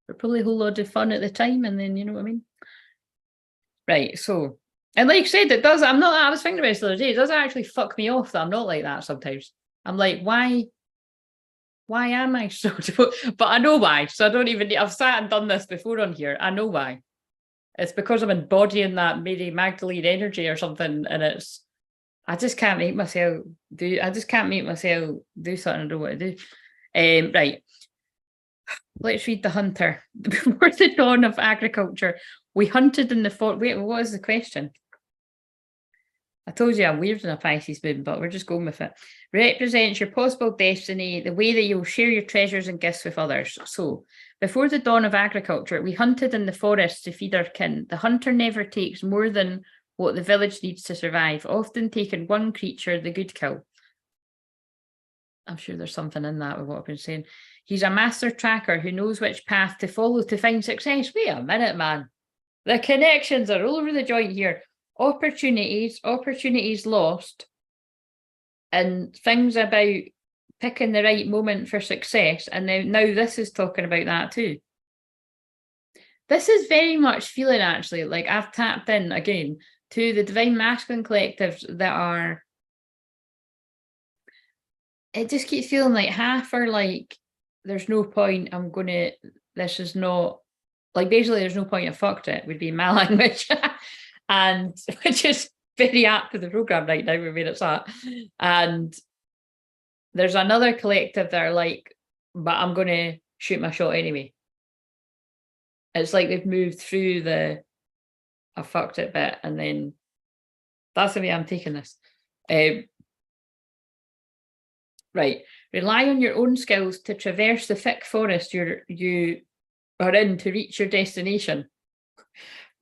They're probably a whole lot of fun at the time, and then, you know what I mean? Right, so, and like I said, it does, I was thinking about this the other day, it does actually fuck me off that I'm not like that sometimes. I'm like, why am I so, but I know why, so I don't even, I've sat and done this before on here, I know why. It's because I'm embodying that Mary Magdalene energy or something, and I just can't make myself do something I don't want to do. Right. Let's read The Hunter. Before the dawn of agriculture, we hunted in the forest. Wait, what is the question? I told you I'm weird in a Pisces moon, but we're just going with it. Represents your possible destiny, the way that you'll share your treasures and gifts with others. So, before the dawn of agriculture, we hunted in the forest to feed our kin. The hunter never takes more than what the village needs to survive, often taking one creature, the good kill. I'm sure there's something in that with what I've been saying. He's a master tracker who knows which path to follow to find success. Wait a minute, man. The connections are all over the joint here. opportunities lost, and things about picking the right moment for success. And now this is talking about that too. This is very much feeling, actually, like I've tapped in again to the divine masculine collectives that are, it just keeps feeling like half are like, there's no point, this is not, like, basically there's no point, I fucked it, would be my language. And which is very apt to the program right now, where it's at. And there's another collective that are like, but I'm going to shoot my shot anyway. It's like they've moved through the I fucked it bit, and then that's the way I'm taking this. Right. Rely on your own skills to traverse the thick forest you are in to reach your destination.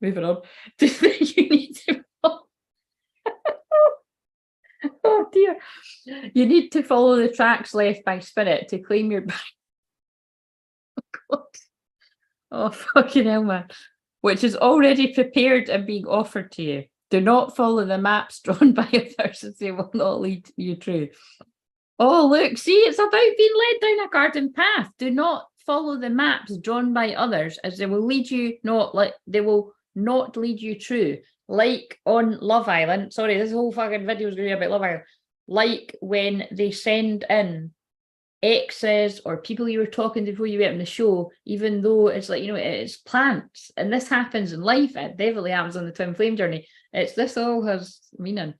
Moving on. You need to oh dear. You need to follow the tracks left by spirit to claim your oh God. Oh fucking hell, man. Which is already prepared and being offered to you. Do not follow the maps drawn by others, as they will not lead you through. Oh, look, see, it's about being led down a garden path. Do not follow the maps drawn by others, as they will lead you they will not lead you through. Like on Love Island. Sorry, this whole fucking video is going to be about Love Island. Like when they send in exes or people you were talking to before you went on the show, even though it's like, it's plants, and this happens in life, it definitely happens on the twin flame journey. This all has meaning.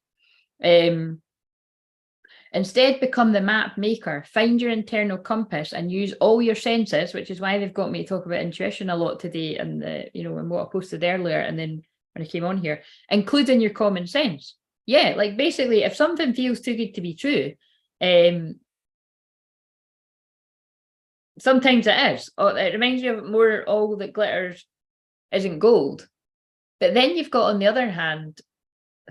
Instead, become the map maker, find your internal compass and use all your senses, which is why they've got me to talk about intuition a lot today, and and what I posted earlier, and then when I came on here, including your common sense. Yeah, like basically, if something feels too good to be true, sometimes it is. It reminds me of more all that glitters isn't gold. But then you've got, on the other hand,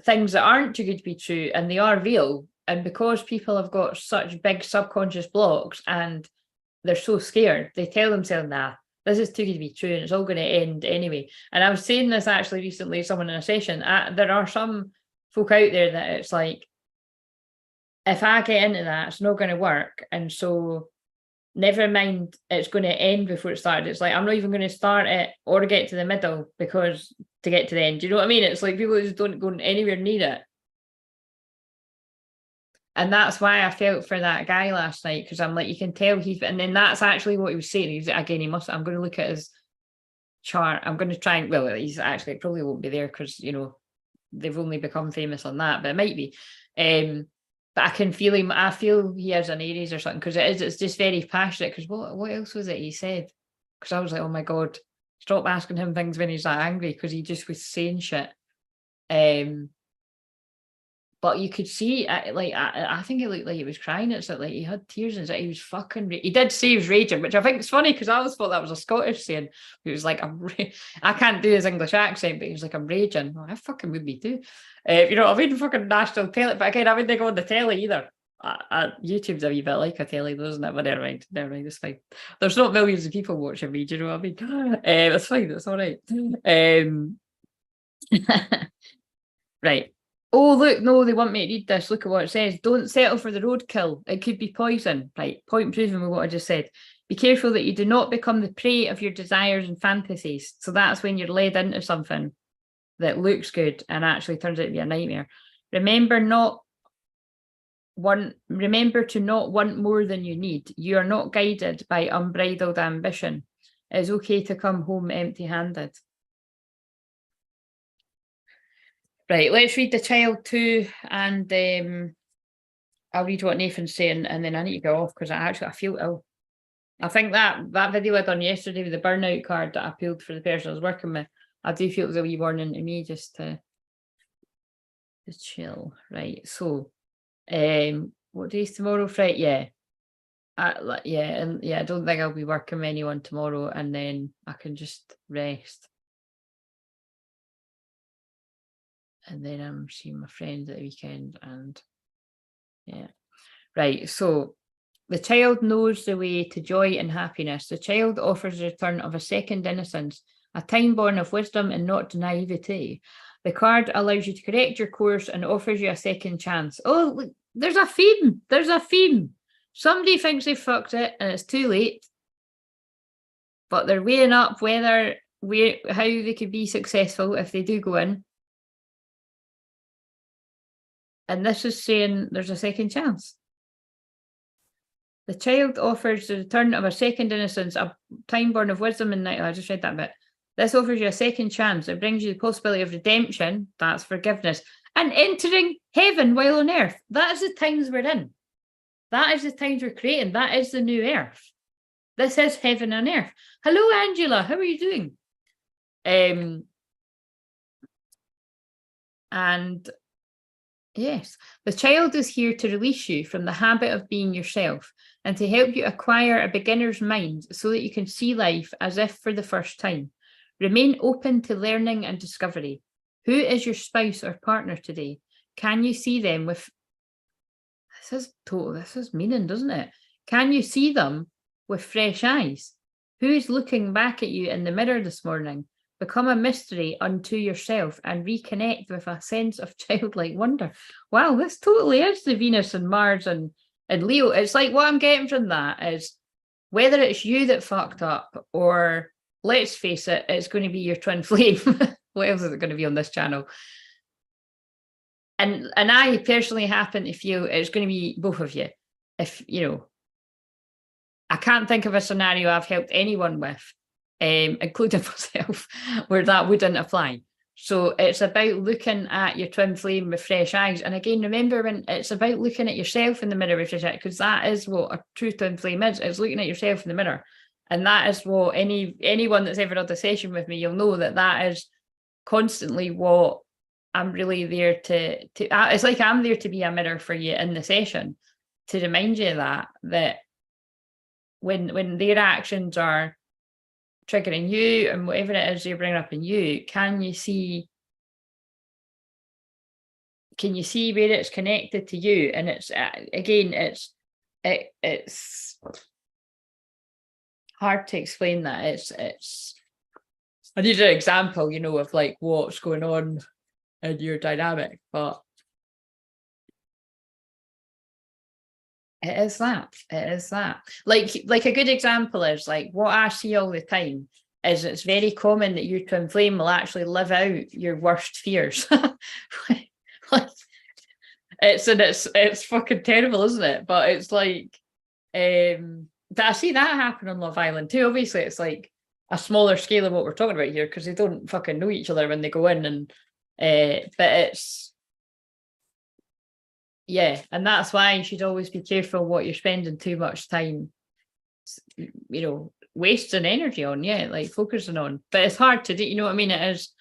things that aren't too good to be true, and they are real. And because people have got such big subconscious blocks and they're so scared, they tell themselves, nah, this is too good to be true and it's all going to end anyway. And I was saying this actually recently, someone in a session, there are some folk out there that it's like, if I get into that, it's not going to work. And so never mind, it's going to end before it started. It's like, I'm not even going to start it or get to the middle because to get to the end. Do you know what I mean? It's like people just don't go anywhere near it. And that's why I felt for that guy last night, because I'm like, you can tell and then that's actually what he was saying. I'm going to look at his chart. I'm going to try and, well, he's actually, it probably won't be there because, they've only become famous on that, but it might be. But I can feel him. I feel he has an Aries or something, because it's just very passionate. Because what else was it he said? Because I was like, oh my God, stop asking him things when he's that angry, because he just was saying shit. But you could see, I think it looked like he was crying. It's like he had tears in his eyes. He was fucking. He did say he was raging, which I think is funny, because I always thought that was a Scottish saying. He was like, I can't do his English accent, but he was like, I'm raging. Well, I fucking would be too. You know what I mean? Fucking national telly. But again, I wouldn't go on the telly either. YouTube's a wee bit like a telly, doesn't it? But never mind, it's fine. There's not millions of people watching me. Do you know what I mean? It's fine. It's all right. Right. Oh, look, no, they want me to read this. Look at what it says. Don't settle for the roadkill. It could be poison. Right, point proven with what I just said. Be careful that you do not become the prey of your desires and fantasies. So that's when you're led into something that looks good and actually turns out to be a nightmare. Remember to not want more than you need. You are not guided by unbridled ambition. It is okay to come home empty-handed. Right, let's read the child too, and I'll read what Nathan's saying, and then I need to go off because I feel ill. I think that video I done yesterday with the burnout card that I pulled for the person I was working with, I do feel it was a wee warning to me just to chill. Right, so what day is tomorrow? Friday? Yeah. I don't think I'll be working with anyone tomorrow, and then I can just rest. And then I'm seeing my friends at the weekend, and yeah. Right, so the child knows the way to joy and happiness. The child offers the return of a second innocence, a time born of wisdom and not naivety. The card allows you to correct your course and offers you a second chance. Oh, look, there's a theme. There's a theme. Somebody thinks they fucked it and it's too late, but they're weighing up how they could be successful if they do go in. And this is saying there's a second chance. The child offers the return of a second innocence, a time born of wisdom and night. I just read that bit. This offers you a second chance. It brings you the possibility of redemption. That's forgiveness. And entering heaven while on earth. That is the times we're in. That is the times we're creating. That is the new earth. This is heaven on earth. Hello, Angela. How are you doing? And yes, the child is here to release you from the habit of being yourself and to help you acquire a beginner's mind so that you can see life as if for the first time. Remain open to learning and discovery. Who is your spouse or partner today? Can you see them with... This is meaning, doesn't it? Can you see them with fresh eyes? Who is looking back at you in the mirror this morning? Become a mystery unto yourself and reconnect with a sense of childlike wonder. Wow, this totally is the Venus and Mars and Leo. It's like what I'm getting from that is whether it's you that fucked up or, let's face it, it's going to be your twin flame. What else is it going to be on this channel? And I personally happen to feel it's going to be both of you. If, I can't think of a scenario I've helped anyone with, including myself, where that wouldn't apply. So it's about looking at your twin flame with fresh eyes. And again, remember, when it's about looking at yourself in the mirror with fresh eyes, because that is what a true twin flame is. It's looking at yourself in the mirror. And that is what anyone that's ever had a session with me, you'll know that is constantly what I'm really there to it's like I'm there to be a mirror for you in the session, to remind you that when their actions are triggering you and whatever it is you're bringing up in you, can you see where it's connected to you? And it's again, it's hard to explain that. It's I need an example, of like what's going on in your dynamic, but it is that. Like a good example is like what I see all the time is it's very common that your twin flame will actually live out your worst fears. Like it's fucking terrible, isn't it? But it's like I see that happen on Love Island too. Obviously it's like a smaller scale of what we're talking about here because they don't fucking know each other when they go in, and but it's and that's why you should always be careful what you're spending too much time wasting energy on, like focusing on. But it's hard to do, you know what I mean? It's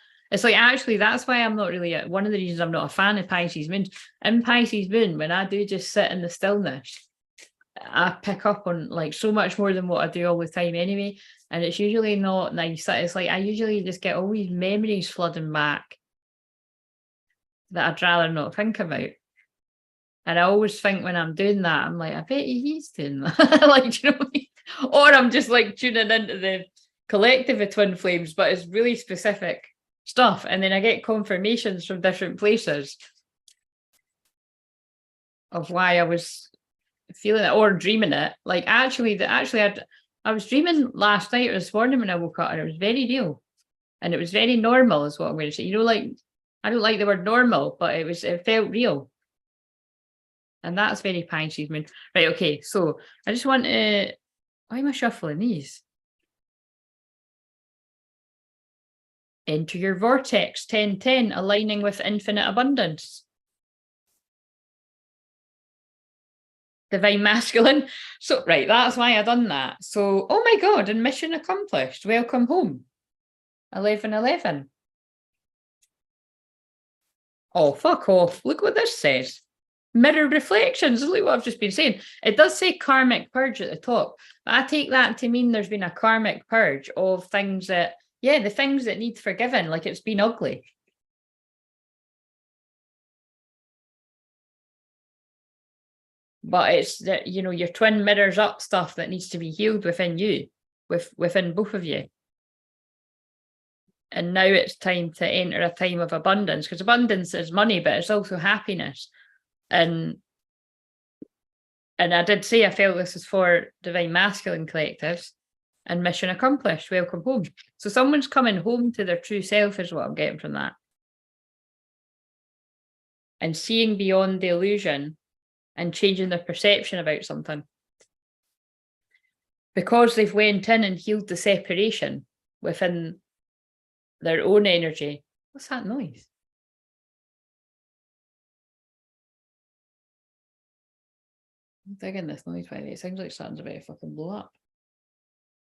like, actually that's why I'm not really one of the reasons I'm not a fan of Pisces moon. In Pisces moon, when I do just sit in the stillness, I pick up on like so much more than what I do all the time anyway, and it's usually not nice. It's like I usually just get all these memories flooding back that I'd rather not think about. And I always think when I'm doing that, I'm like, I bet he's doing that. Like, you know what I mean? Or I'm just like tuning into the collective of twin flames, but it's really specific stuff. And then I get confirmations from different places of why I was feeling it or dreaming it. Like I was dreaming last night or this morning when I woke up, and it was very real. And it was very normal is what I'm going to say. Like, I don't like the word normal, but it felt real. And that's very Pisces moon. Right, okay, so I just want to... Why am I shuffling these? Enter your vortex, 1010, aligning with infinite abundance. Divine masculine. So, right, that's why I done that. So, oh my God, and mission accomplished. Welcome home. 1111. Oh, fuck off. Look what this says. Mirror reflections. Look what I've just been saying. It does say karmic purge at the top, but I take that to mean there's been a karmic purge of things that, the things that need forgiven, like it's been ugly. But it's that, your twin mirrors up stuff that needs to be healed within you, within both of you. And now it's time to enter a time of abundance, because abundance is money, but it's also happiness. And I did say I felt this is for Divine Masculine collectives, and mission accomplished, welcome home. So someone's coming home to their true self is what I'm getting from that. And seeing beyond the illusion and changing their perception about something. Because they've went in and healed the separation within their own energy. What's that noise? I'm digging this noise, by the way. It sounds like something's about to fucking blow up.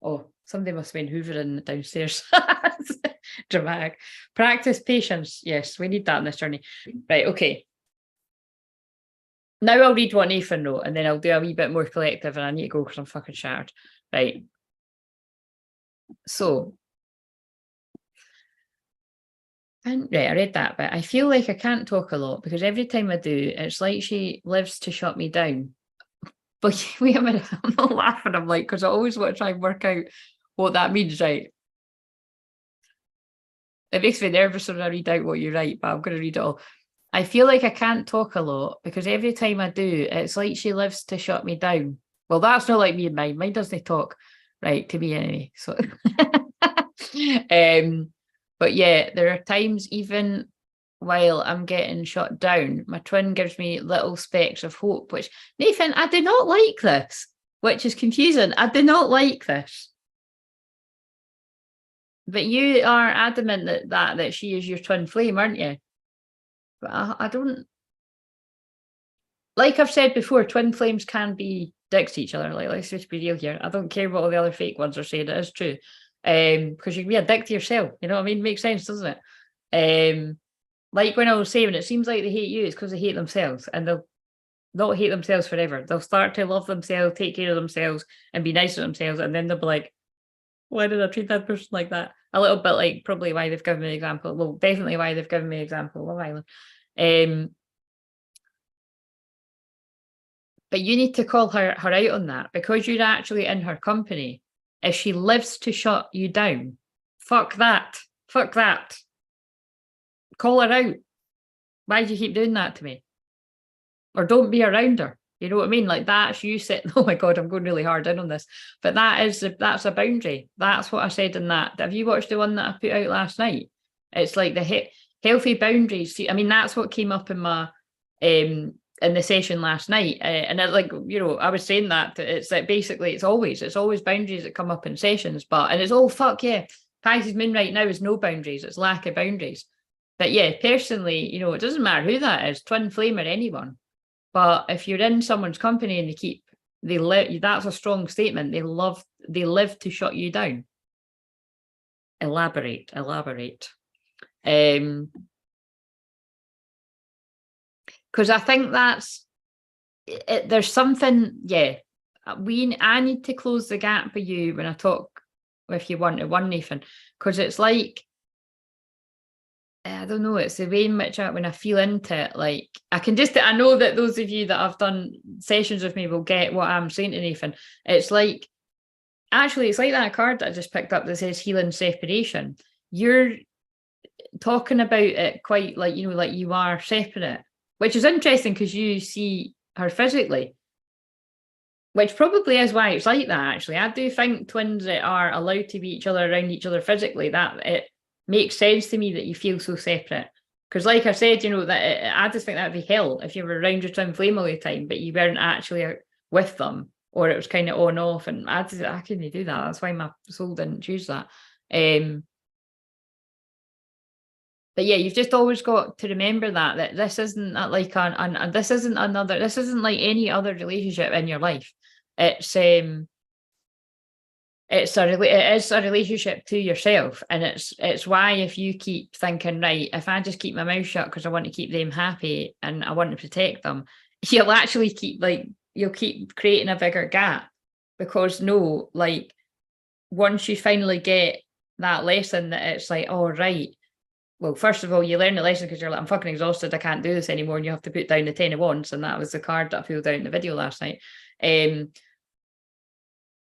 Oh, somebody must have been hoovering downstairs. Dramatic. Practice patience. Yes, we need that in this journey. Right, okay. Now I'll read what Nathan wrote, and then I'll do a wee bit more collective, and I need to go because I'm fucking shattered. Right. So, right, I read that, but I feel like I can't talk a lot because every time I do, it's like she lives to shut me down. But wait a minute, I'm not laughing. I'm like, because I always want to try and work out what that means, right? It makes me nervous when I read out what you write, but I'm going to read it all. I feel like I can't talk a lot because every time I do, it's like she lives to shut me down. Well, that's not like me and mine. Mine doesn't talk, right, to me anyway. So, but yeah, there are times even while I'm getting shut down, my twin gives me little specks of hope, which, Nathan, I do not like this, which is confusing. I do not like this. But you are adamant that she is your twin flame, aren't you? But I don't... Like I've said before, twin flames can be dicks to each other. Like, let's just be real here. I don't care what all the other fake ones are saying. It is true. Because you can be a dick to yourself. You know what I mean? Makes sense, doesn't it? Like when I was saying, it seems like they hate you, it's because they hate themselves, and they'll not hate themselves forever. They'll start to love themselves, take care of themselves, and be nice to themselves, and then they'll be like, why did I treat that person like that? A little bit like probably why they've given me an example. Well, definitely why they've given me an example, Love Island. But you need to call her out on that, because you're actually in her company. If she lives to shut you down, fuck that. Fuck that. Call her out. Why do you keep doing that to me? Or don't be around her. You know what I mean? Like, that's you sitting. Oh my God, I'm going really hard in on this. But that's a boundary. That's what I said in that. Have you watched the one that I put out last night? It's like the healthy boundaries. See, I mean, that's what came up in my in the session last night. And like, you know, I was saying that it's like basically it's always boundaries that come up in sessions. And it's all fuck yeah. Pisces moon right now is no boundaries. It's lack of boundaries. But yeah, personally, you know, it doesn't matter who that is, twin flame or anyone. But if you're in someone's company and that's a strong statement. They live to shut you down. Elaborate. Because I think that's it, there's something, yeah. I need to close the gap with you when I talk with you one-to-one, Nathan, because it's like, I don't know, it's the way in which when I feel into it, like I know that those of you that have done sessions with me will get what I'm saying to Nathan. It's like that card that I just picked up that says healing separation. You're talking about it quite like, you know, like you are separate, which is interesting because you see her physically, which probably is why it's like that. Actually, I do think twins that are allowed to be around each other physically, that it makes sense to me that you feel so separate. Because like I said, you know, I just think that'd be hell if you were around your twin flame all the time, but you weren't actually out with them, or it was kind of on off. And I couldn't do that. That's why my soul didn't choose that. But yeah, you've just always got to remember that this isn't like this isn't like any other relationship in your life. It is a relationship to yourself, and it's why if you keep thinking, right, if I just keep my mouth shut because I want to keep them happy and I want to protect them, you'll actually you'll keep creating a bigger gap, because once you finally get that lesson that it's like, oh right, well, first of all, you learn the lesson because you're like, I'm fucking exhausted, I can't do this anymore, and you have to put down the 10 of Wands, and that was the card that I pulled out in the video last night.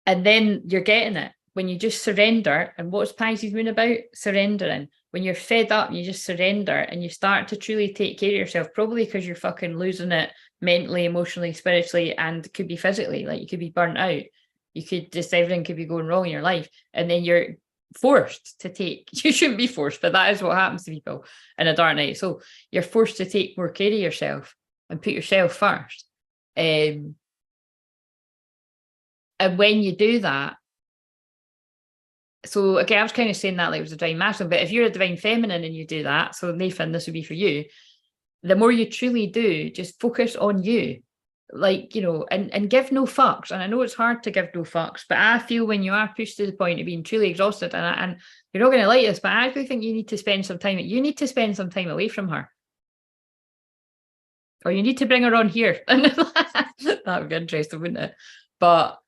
And then you're getting it. when you just surrender, and what's Pisces moon about? Surrendering. When you're fed up, you just surrender and you start to truly take care of yourself, probably because you're fucking losing it mentally, emotionally, spiritually, and could be physically. Like, you could be burnt out. You could just, everything could be going wrong in your life. And then you're forced to take, you shouldn't be forced, but that is what happens to people in a dark night. So you're forced to take more care of yourself and put yourself first. And when you do that, so again, I was kind of saying that like it was a divine masculine, but if you're a divine feminine and you do that, so Nathan, this would be for you, the more you truly do, just focus on you. Like, you know, and give no fucks. And I know it's hard to give no fucks, but I feel when you are pushed to the point of being truly exhausted, and you're not going to like this, but I actually think you need to spend some time away from her. Or you need to bring her on here. That would be interesting, wouldn't it? But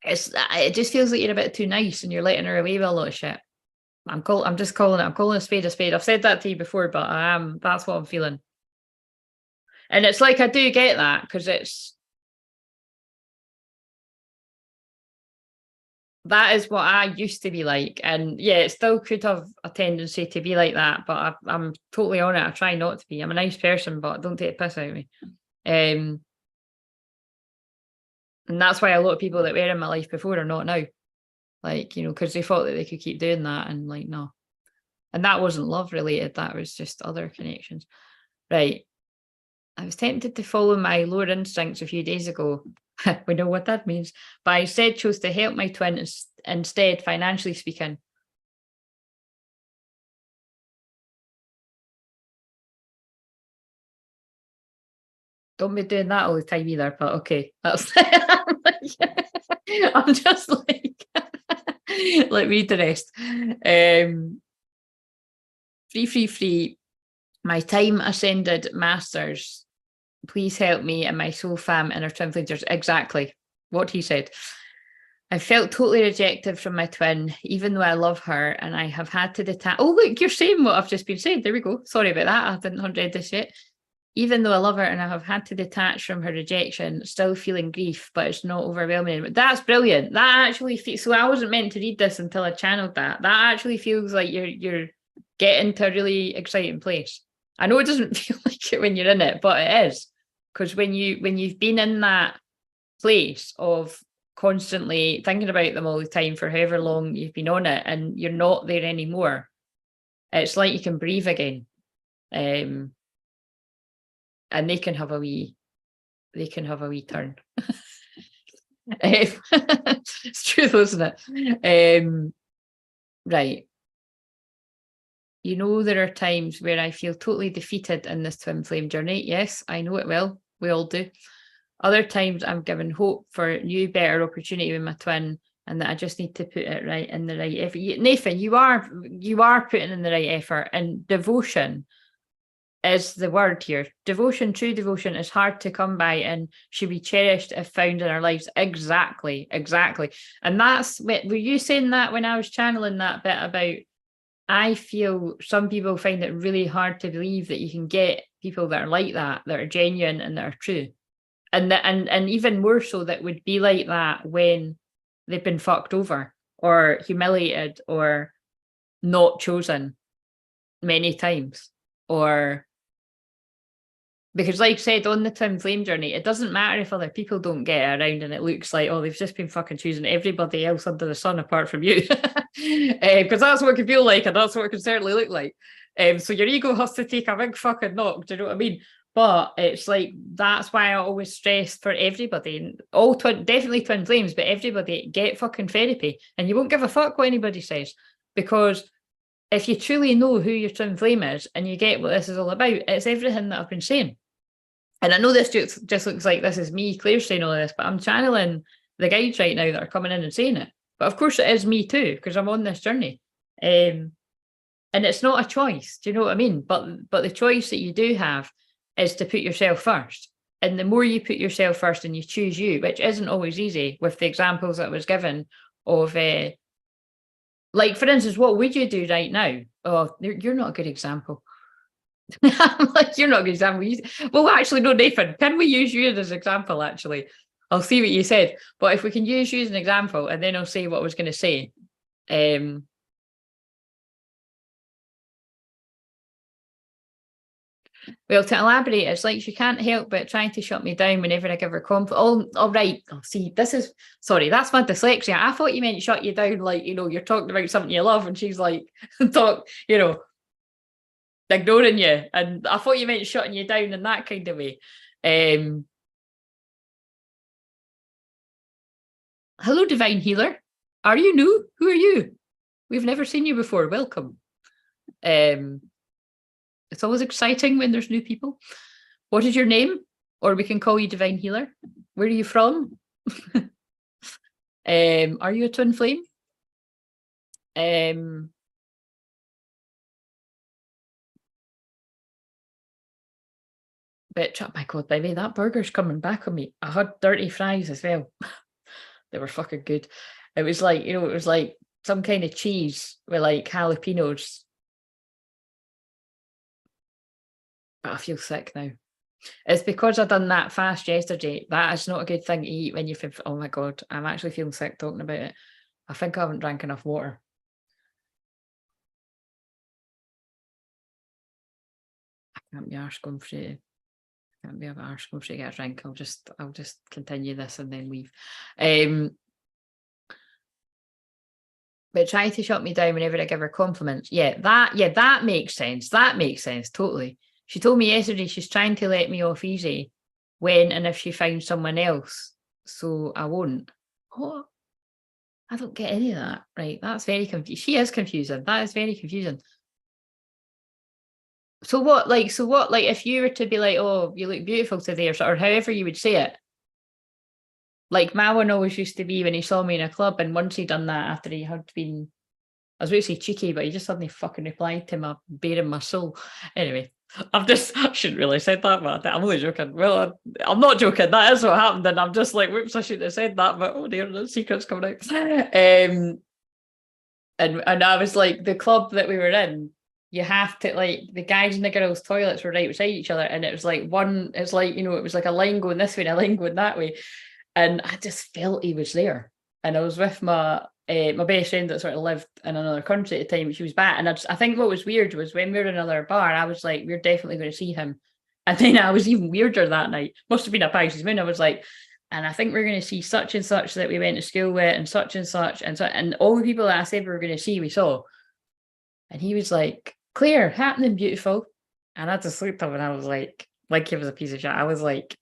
it just feels like you're a bit too nice and you're letting her away with a lot of shit. I'm calling a spade a spade. I've said that to you before, but that's what I'm feeling. And it's like, I do get that, because that is what I used to be like. And yeah, it still could have a tendency to be like that, but I'm totally on it. I try not to be. I'm a nice person, but don't take a piss out of me. And that's why a lot of people that were in my life before are not now. Like, you know, because they thought that they could keep doing that, and like, no. And that wasn't love related. That was just other connections. Right. I was tempted to follow my lower instincts a few days ago. We know what that means. But I instead chose to help my twin instead, financially speaking. Don't be doing that all the time either, but okay. That's I'm just like, let me read the rest. Free. My time ascended masters, please help me and my soul fam and our twin flames. Exactly what he said. I felt totally rejected from my twin, even though I love her, and I have had to detach. Oh, look, you're saying what I've just been saying. There we go. Sorry about that. I didn't read this yet. Even though I love her and I have had to detach from her rejection, still feeling grief, but it's not overwhelming. That's brilliant. That actually feels, so I wasn't meant to read this until I channeled that. That actually feels like you're getting to a really exciting place. I know it doesn't feel like it when you're in it, but it is. Because when you've been in that place of constantly thinking about them all the time for however long you've been on it, and you're not there anymore, it's like you can breathe again. And they can have a wee turn. It's true though, isn't it? Right. You know, there are times where I feel totally defeated in this twin flame journey. Yes, I know it well. We all do. Other times I'm given hope for new, better opportunity with my twin, and that I just need to put it right in the right effort. Nathan, you are putting in the right effort, and devotion is the word here. Devotion, true devotion, is hard to come by and should be cherished if found in our lives. Exactly. And that's, were you saying that when I was channeling that bit about, I feel some people find it really hard to believe that you can get people that are like that are genuine and that are true. And even more so, that would be like that when they've been fucked over or humiliated or not chosen many times. Or because, like I said, on the twin flame journey, it doesn't matter if other people don't get around and it looks like, oh, they've just been fucking choosing everybody else under the sun apart from you. Because that's what it can feel like, and that's what it can certainly look like. So your ego has to take a big fucking knock, do you know what I mean? But it's like, that's why I always stress for everybody, definitely twin flames, but everybody, get fucking therapy, and you won't give a fuck what anybody says, because if you truly know who your twin flame is and you get what this is all about, it's everything that I've been saying. And I know this just looks like this is me, Claire, saying all of this, but I'm channeling the guides right now that are coming in and saying it. But of course it is me too, because I'm on this journey. And it's not a choice, do you know what I mean? But the choice that you do have is to put yourself first. And the more you put yourself first and you choose you, which isn't always easy, with the examples that was given of, like, for instance, what would you do right now? Oh, you're not a good example. I'm like, you're not a good example. Well, actually, no, Nathan, can we use you as an example, actually? I'll see what you said. But if we can use you as an example, and then I'll say what I was going to say. Well, to elaborate, it's like she can't help but trying to shut me down whenever I give her compliment. Oh, right. Oh, see, sorry, that's my dyslexia. I thought you meant shut you down, like, you're talking about something you love, and she's like, ignoring you. And I thought you meant shutting you down in that kind of way. Hello, divine healer. Are you new? Who are you? We've never seen you before. Welcome. It's always exciting when there's new people. What is your name? Or we can call you divine healer. Where are you from? Are you a twin flame? But oh my God, baby, that burger's coming back on me. I had dirty fries as well. They were fucking good. It was like, it was like some kind of cheese with like jalapenos. But I feel sick now. It's because I done that fast yesterday. That is not a good thing to eat when you feel, oh my God, I'm actually feeling sick talking about it. I think I haven't drank enough water. I can't be arsed going for it. I can't be arsed going for to get a drink. I'll just continue this and then leave. But trying to shut me down whenever I give her compliments. Yeah, that makes sense. That makes sense, totally. She told me yesterday she's trying to let me off easy when and if she finds someone else. So I won't. What? I don't get any of that. Right, that's very confusing. She is confusing. That is very confusing. So what, if you were to be like, oh, you look beautiful today, or however you would say it. Like Mawan always used to be when he saw me in a club, and once he'd done that after he had been, I was going to say cheeky, but he just suddenly fucking replied to my bare in my soul. Anyway, I shouldn't really said that, but I'm only joking. Well, I'm not joking. That is what happened, and I'm just like, whoops, I shouldn't have said that, but oh dear, the secret's coming out. And I was like, the club that we were in, you have to, like, the guys and the girls' toilets were right beside each other, and it was like it was like a line going this way and a line going that way. And I just felt he was there. And I was with my best friend that sort of lived in another country at the time. She was back. And I think what was weird was when we were in another bar, I was like, we're definitely going to see him. And then I was even weirder that night. Must have been a Pisces moon. I was like, and I think we're going to see such and such that we went to school with, and such and such. And all the people that I said we were going to see, we saw. And he was like, Claire, happening beautiful. And I just looked up and I was like he was a piece of shit. I was like,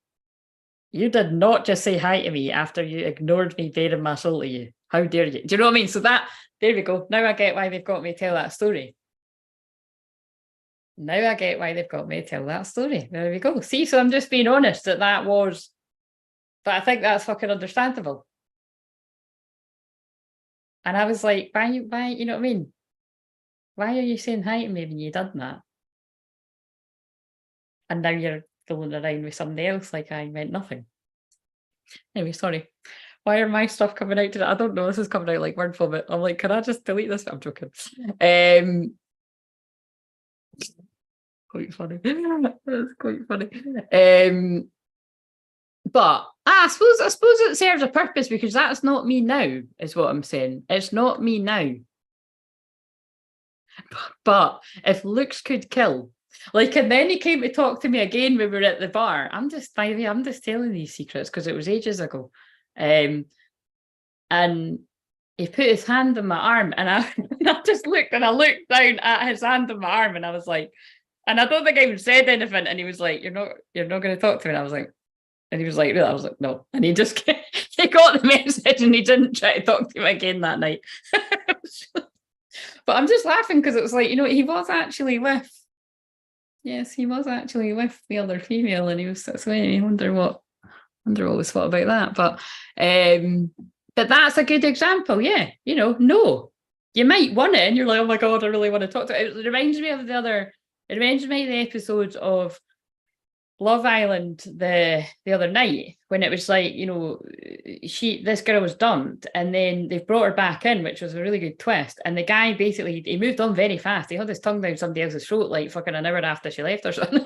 you did not just say hi to me after you ignored me bearing my soul to you. How dare you? Do you know what I mean? So there we go. Now I get why they've got me to tell that story. There we go. See, so I'm just being honest that was, but I think that's fucking understandable. And I was like, why, you know what I mean? Why are you saying hi to me when you done that? And now you're fooling around with somebody else like I meant nothing. Anyway, sorry. Why are my stuff coming out today? I don't know. This is coming out like word vomit. I'm like, can I just delete this? I'm joking. Quite funny. That's quite funny. But I suppose it serves a purpose, because that's not me now, is what I'm saying. It's not me now. But if looks could kill, like, and then he came to talk to me again when we were at the bar. I'm just telling these secrets because it was ages ago. And he put his hand on my arm, and I just looked, and I looked down at his hand on my arm, and I was like, and I don't think I even said anything. And he was like, "You're not going to talk to me." And I was like, and he was like, "Really?" I was like, "No." And he just he got the message, and he didn't try to talk to me again that night. But I'm just laughing because it was like, he was actually with. Yes, he was actually with the other female, and he was saying, I wonder what was thought about that. But that's a good example. Yeah, no, you might want it, and you're like, oh my God, I really want to talk to it. It reminds me of the episodes of Love Island the other night when it was like, you know, this girl was dumped and then they brought her back in, which was a really good twist. And the guy basically he moved on very fast. He had his tongue down somebody else's throat like fucking an hour after she left or something.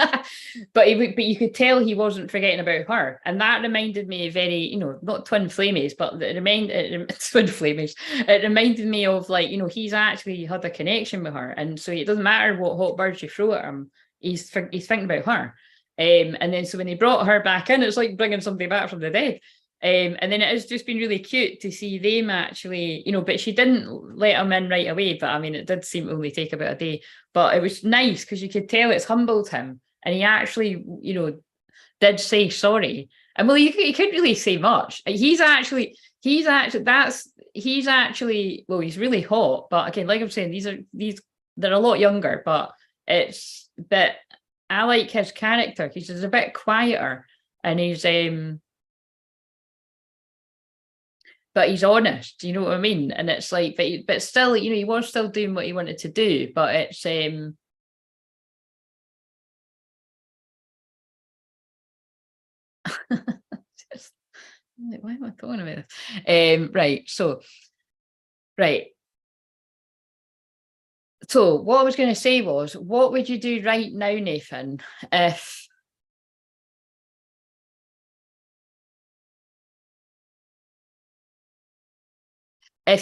but you could tell he wasn't forgetting about her. And that reminded me very, you know, not twin flamies, but twin flamies. It reminded me of like, you know, he's actually had a connection with her. And so it doesn't matter what hot birds you throw at him, he's thinking about her. And then so when they brought her back in, it's like bringing somebody back from the dead. And then it has just been really cute to see them actually, you know, but she didn't let him in right away. But I mean, it did seem to only take about a day. But it was nice because you could tell it's humbled him. And he actually, you know, did say sorry. And well, he couldn't really say much. He's actually, well, he's really hot. But again, like I'm saying, they're a lot younger, but I like his character because he's a bit quieter and but he's honest, you know what I mean? And it's like, but still, you know, he was still doing what he wanted to do, but it's just, why am I talking about this? Right. So what I was going to say was, what would you do right now, Nathan, if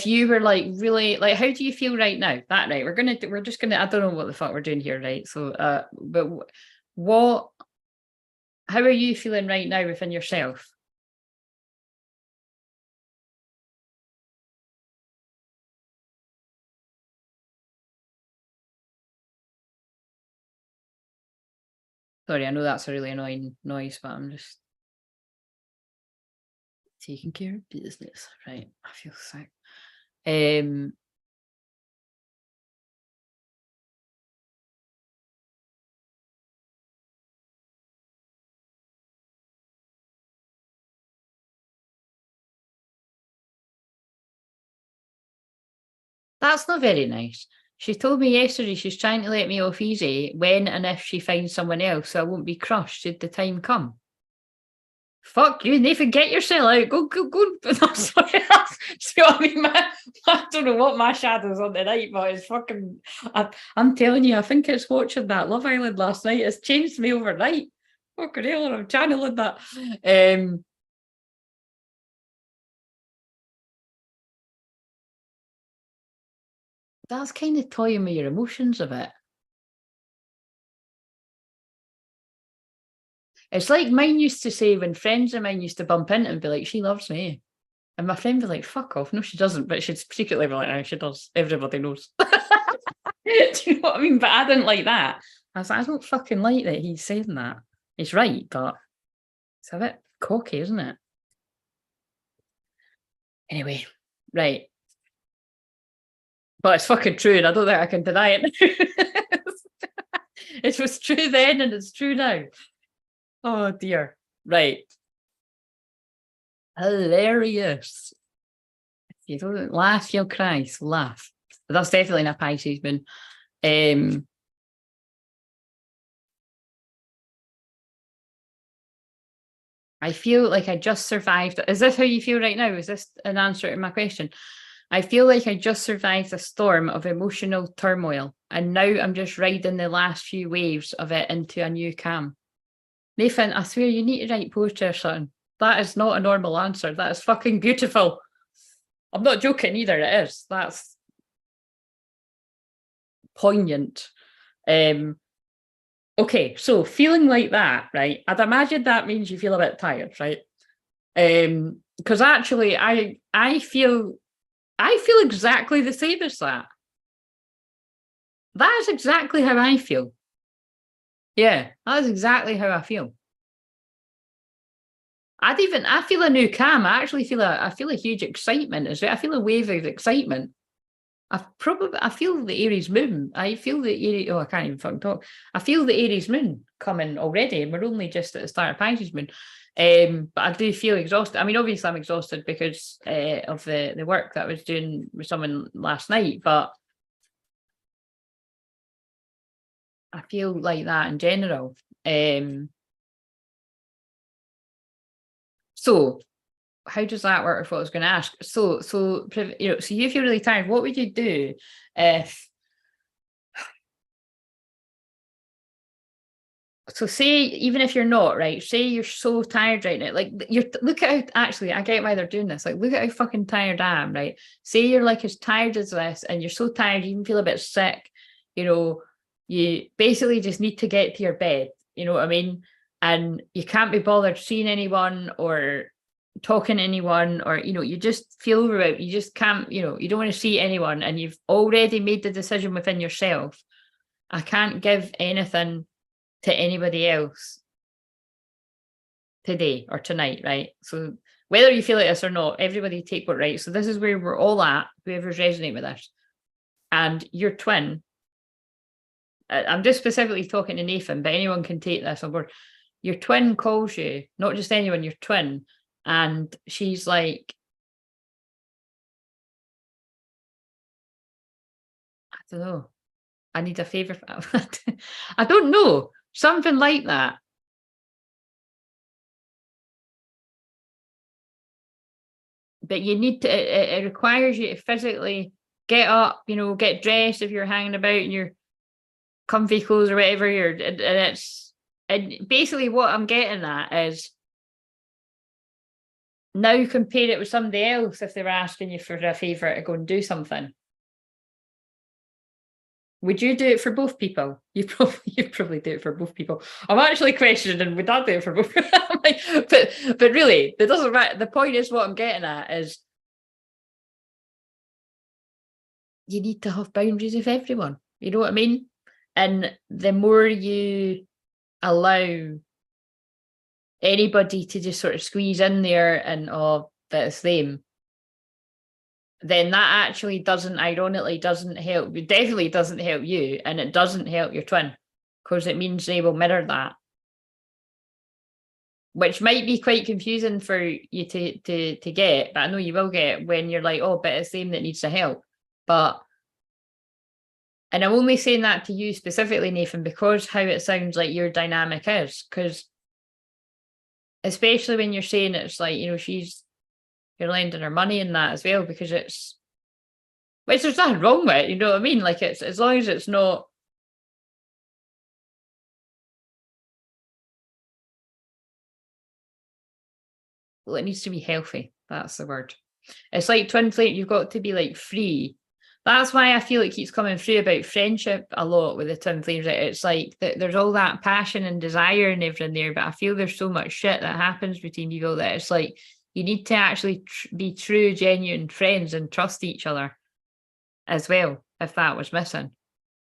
you were like really like, how do you feel right now? That right, we're just gonna, I don't know what the fuck we're doing here, right? So but what how are you feeling right now within yourself? Sorry, I know that's a really annoying noise, but I'm just taking care of business. Right. I feel sick. Um that's not very nice. She told me yesterday she's trying to let me off easy when and if she finds someone else, so I won't be crushed should the time come. Fuck you, Nathan, get yourself out. Go. I'm sorry. See what I mean? I don't know what my shadow's on tonight, but it's fucking. I'm telling you, I think it's watching that Love Island last night. It's changed me overnight. Fucking hell, I'm channeling that. That's kind of toying with your emotions a bit. It's like mine used to say when friends of mine used to bump into and be like, she loves me. And my friend would be like, fuck off. No, she doesn't. But she'd secretly be like, no, she does. Everybody knows. Do you know what I mean? But I didn't like that. I was like, I don't fucking like that he's saying that. He's right, but it's a bit cocky, isn't it? Anyway, right. But it's fucking true, and I don't think I can deny it. It was true then, and it's true now. Oh dear. Right. Hilarious. If you don't laugh, you'll cry. So laugh. But that's definitely not Pisces moon. I feel like I just survived. Is this how you feel right now? Is this an answer to my question? I feel like I just survived a storm of emotional turmoil, and now I'm just riding the last few waves of it into a new calm. Nathan, I swear you need to write poetry or something. That is not a normal answer. That is fucking beautiful. I'm not joking either. It is. That's poignant. Okay, so feeling like that, right? I'd imagine that means you feel a bit tired, right? Because actually, I feel exactly the same as that. That is exactly how I feel. Yeah, that is exactly how I feel. I feel a new calm. I feel a huge excitement as well. I feel a wave of excitement. I feel the Aries moon. I feel the Aries. Oh, I can't even fucking talk. I feel the Aries moon coming already, and we're only just at the start of Pisces moon. But I do feel exhausted. I mean, obviously, I'm exhausted because of the work that I was doing with someone last night. But I feel like that in general. So how does that work? Is what I was going to ask. So you feel really tired. What would you do if? So say, even if you're not, right, say you're so tired right now, like look at how, actually, I get why they're doing this. Like, look at how fucking tired I am, right? Say you're like as tired as this and you're so tired, you even feel a bit sick, you basically just need to get to your bed, you know what I mean? And you can't be bothered seeing anyone or talking to anyone, or, you just feel overwhelmed. You just can't, you don't want to see anyone, and you've already made the decision within yourself. I can't give anything to anybody else today or tonight, right? So whether you feel like this or not, everybody take what, right? So this is where we're all at, whoever's resonating with this. And your twin, I'm just specifically talking to Nathan, but anyone can take this on board. Your twin calls you, not just anyone, your twin, and she's like, I don't know, I need a favour. I don't know, something like that. But you need to, it requires you to physically get up, get dressed if you're hanging about in your comfy clothes or whatever and basically what I'm getting at is, now compare it with somebody else. If they were asking you for a favour to go and do something, would you do it for both people? You probably do it for both people. I'm actually questioning, would I do it for both? but really, it doesn't matter. The point is, what I'm getting at is, you need to have boundaries with everyone. You know what I mean? And the more you allow anybody to just sort of squeeze in there and, oh, that's them, then that actually ironically doesn't help. It definitely doesn't help you, and it doesn't help your twin, because it means they will mirror that, which might be quite confusing for you to get, but I know you will get, when you're like, oh, but it's them that needs the help. And I'm only saying that to you specifically, Nathan, because how it sounds like your dynamic is, because especially when you're saying it's like, you're lending her money and that as well, because which there's nothing wrong with it, you know what I mean? Like, it's, as long as it's not, well, it needs to be healthy. That's the word. It's like twin flame, you've got to be like free. That's why I feel it keeps coming through about friendship a lot with the twin flames. It's like there's all that passion and desire and everything there, but I feel there's so much shit that happens between people that it's like, you need to actually be true, genuine friends and trust each other as well, if that was missing.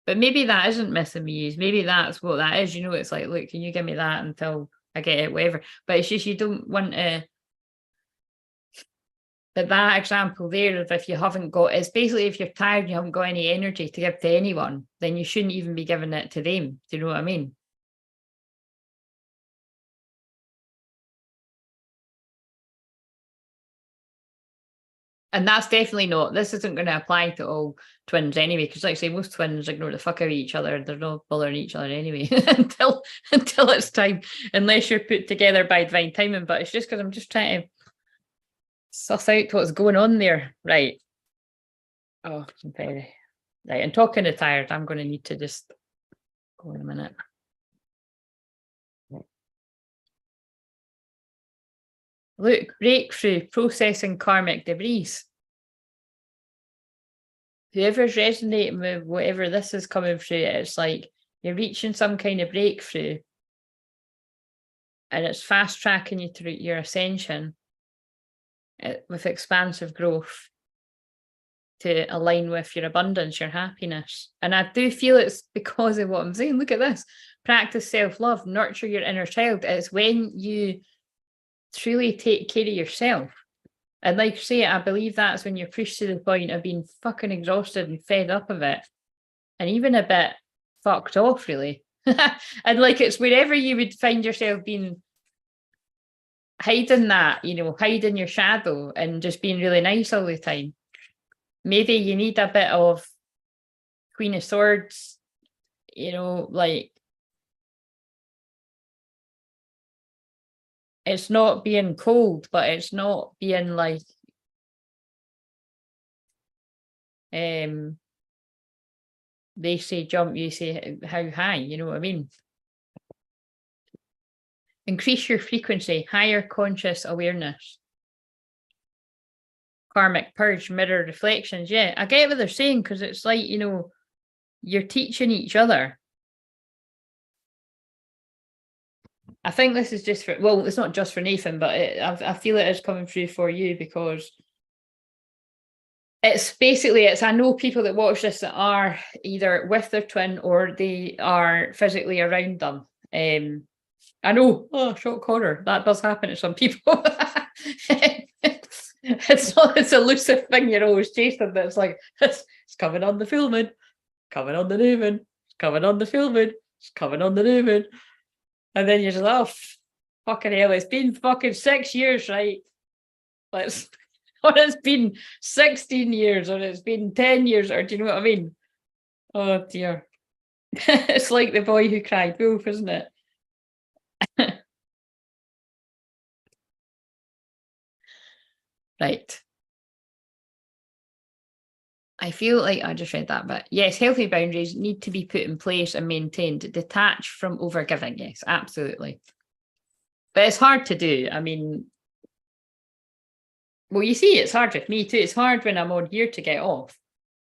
But maybe that isn't missing with you. Maybe that's what that is. It's like, look, can you give me that until I get it, whatever. But it's just, you don't want to. But that example there of, if you haven't got, it's basically, if you're tired and you haven't got any energy to give to anyone, then you shouldn't even be giving it to them. Do you know what I mean? And that's definitely not, this isn't going to apply to all twins anyway, because like I say, most twins ignore the fuck out of each other. They're not bothering each other anyway until it's time, unless you're put together by divine timing. But it's just because I'm just trying to suss out what's going on there. Right. Oh, I'm very right. And talking to tired, I'm going to need to just go in a minute. Look, breakthrough, processing karmic debris. Whoever's resonating with whatever this is coming through, it's like you're reaching some kind of breakthrough, and it's fast tracking you through your ascension with expansive growth to align with your abundance, your happiness. And I do feel it's because of what I'm saying. Look at this. Practice self-love, nurture your inner child. It's when you truly take care of yourself. And like I say, I believe that's when you're pushed to the point of being fucking exhausted and fed up of it, and even a bit fucked off, really. And like, it's wherever you would find yourself being, hiding that, hiding your shadow and just being really nice all the time. Maybe you need a bit of Queen of Swords, like it's not being cold, but it's not being like they say jump, you say how high, you know what I mean? Increase your frequency, higher conscious awareness. Karmic purge, mirror reflections. Yeah, I get what they're saying, because it's like, you know, you're teaching each other. I think this is just for, well, it's not just for Nathan, but I feel it is coming through for you, because it's basically, I know people that watch this that are either with their twin or they are physically around them. I know, shock horror, that does happen to some people. It's not this elusive thing you're always chasing that's like, it's coming on the full moon, coming on the new moon, it's coming on the full moon, it's coming on the new moon. And then you're just like, oh, fucking hell, it's been fucking 6 years, right? Let's, or it's been 16 years, or it's been 10 years, or do you know what I mean? Oh dear. It's like the boy who cried wolf, isn't it? Right. I feel like I just read that, but yes, healthy boundaries need to be put in place and maintained. Detach from overgiving. Yes, absolutely. But it's hard to do. I mean, well, you see, it's hard with me too. It's hard when I'm on here to get off,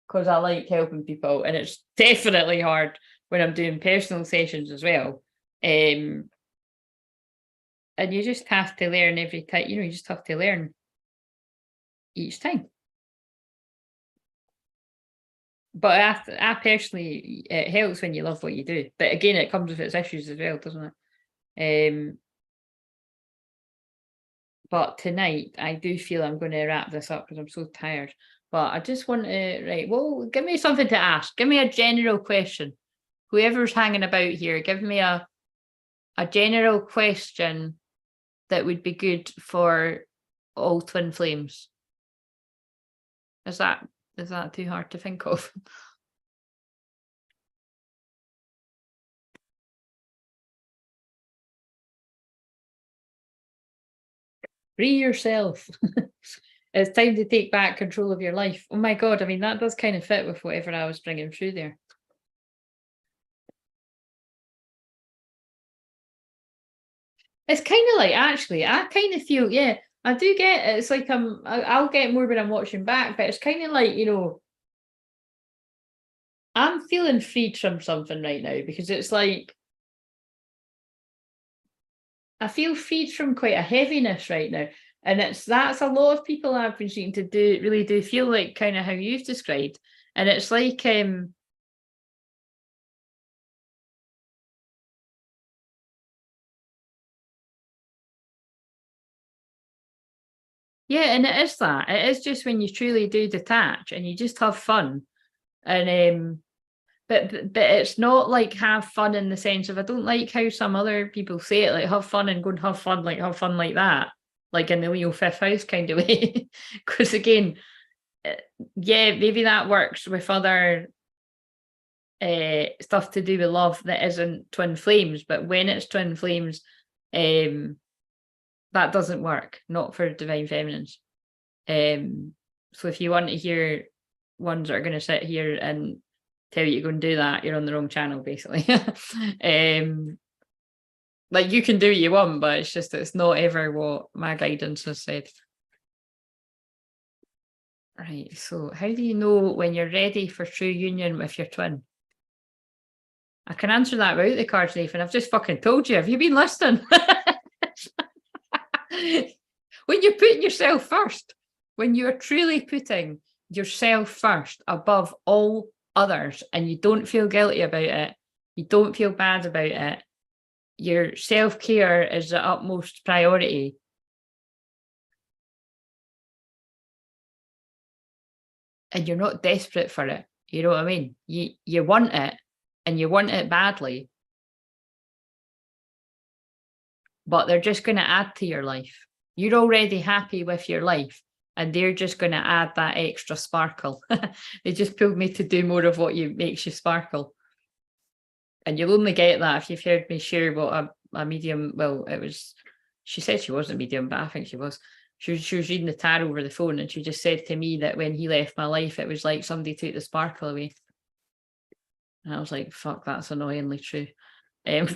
because I like helping people, and it's definitely hard when I'm doing personal sessions as well. And you just have to learn every time, you know, you just have to learn each time. But I personally, it helps when you love what you do. But again, it comes with its issues as well, doesn't it? But tonight, I do feel I'm going to wrap this up because I'm so tired. But I just want to, right, well, give me something to ask. Give me a general question. Whoever's hanging about here, give me a general question that would be good for all twin flames. Is that too hard to think of? Free yourself. It's time to take back control of your life. Oh my God. I mean, that does kind of fit with whatever I was bringing through there. It's kind of like, actually, I kind of feel, yeah, I do get it. It's like I'll get more when I'm watching back, but it's kind of like, you know, I'm feeling freed from something right now, because it's like I feel freed from quite a heaviness right now. And that's a lot of people I've been seeing to really do feel like kind of how you've described. And it's like yeah, and it is that. It is just when you truly do detach and you just have fun. And but it's not like have fun in the sense of, I don't like how some other people say it, like have fun and go and have fun like that, like in the Leo fifth house kind of way. Because again, yeah, maybe that works with other stuff to do with love that isn't twin flames, but when it's twin flames, that doesn't work, not for divine feminines. So if you want to hear ones that are going to sit here and tell you to go and do that, you're on the wrong channel, basically. Like, you can do what you want, but it's just, it's not ever what my guidance has said. Right, so how do you know when you're ready for true union with your twin? I can answer that without the cards, Nathan. I've just fucking told you. Have you been listening? When you're putting yourself first, when you're truly putting yourself first above all others, and you don't feel guilty about it, you don't feel bad about it, your self-care is the utmost priority, and you're not desperate for it, you know what I mean? You want it, and you want it badly, but they're just going to add to your life. You're already happy with your life, and they're just going to add that extra sparkle. They just pulled me to do more of what makes you sparkle. And you'll only get that if you've heard me share what a medium, well, she said she wasn't medium, but I think she was. She was reading the tarot over the phone, and she just said to me that when he left my life, it was like somebody took the sparkle away. And I was like, fuck, that's annoyingly true. I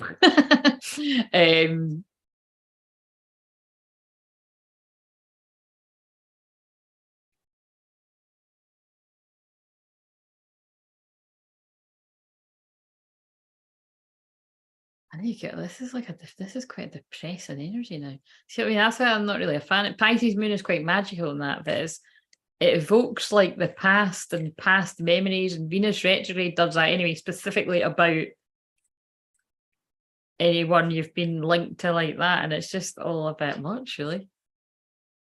think this is quite a depressing energy now. See what I mean? That's why I'm not really a fan. Pisces moon is quite magical in that, but it evokes like the past and past memories, and Venus retrograde does that anyway, specifically about anyone you've been linked to like that, and it's just all a bit much, really.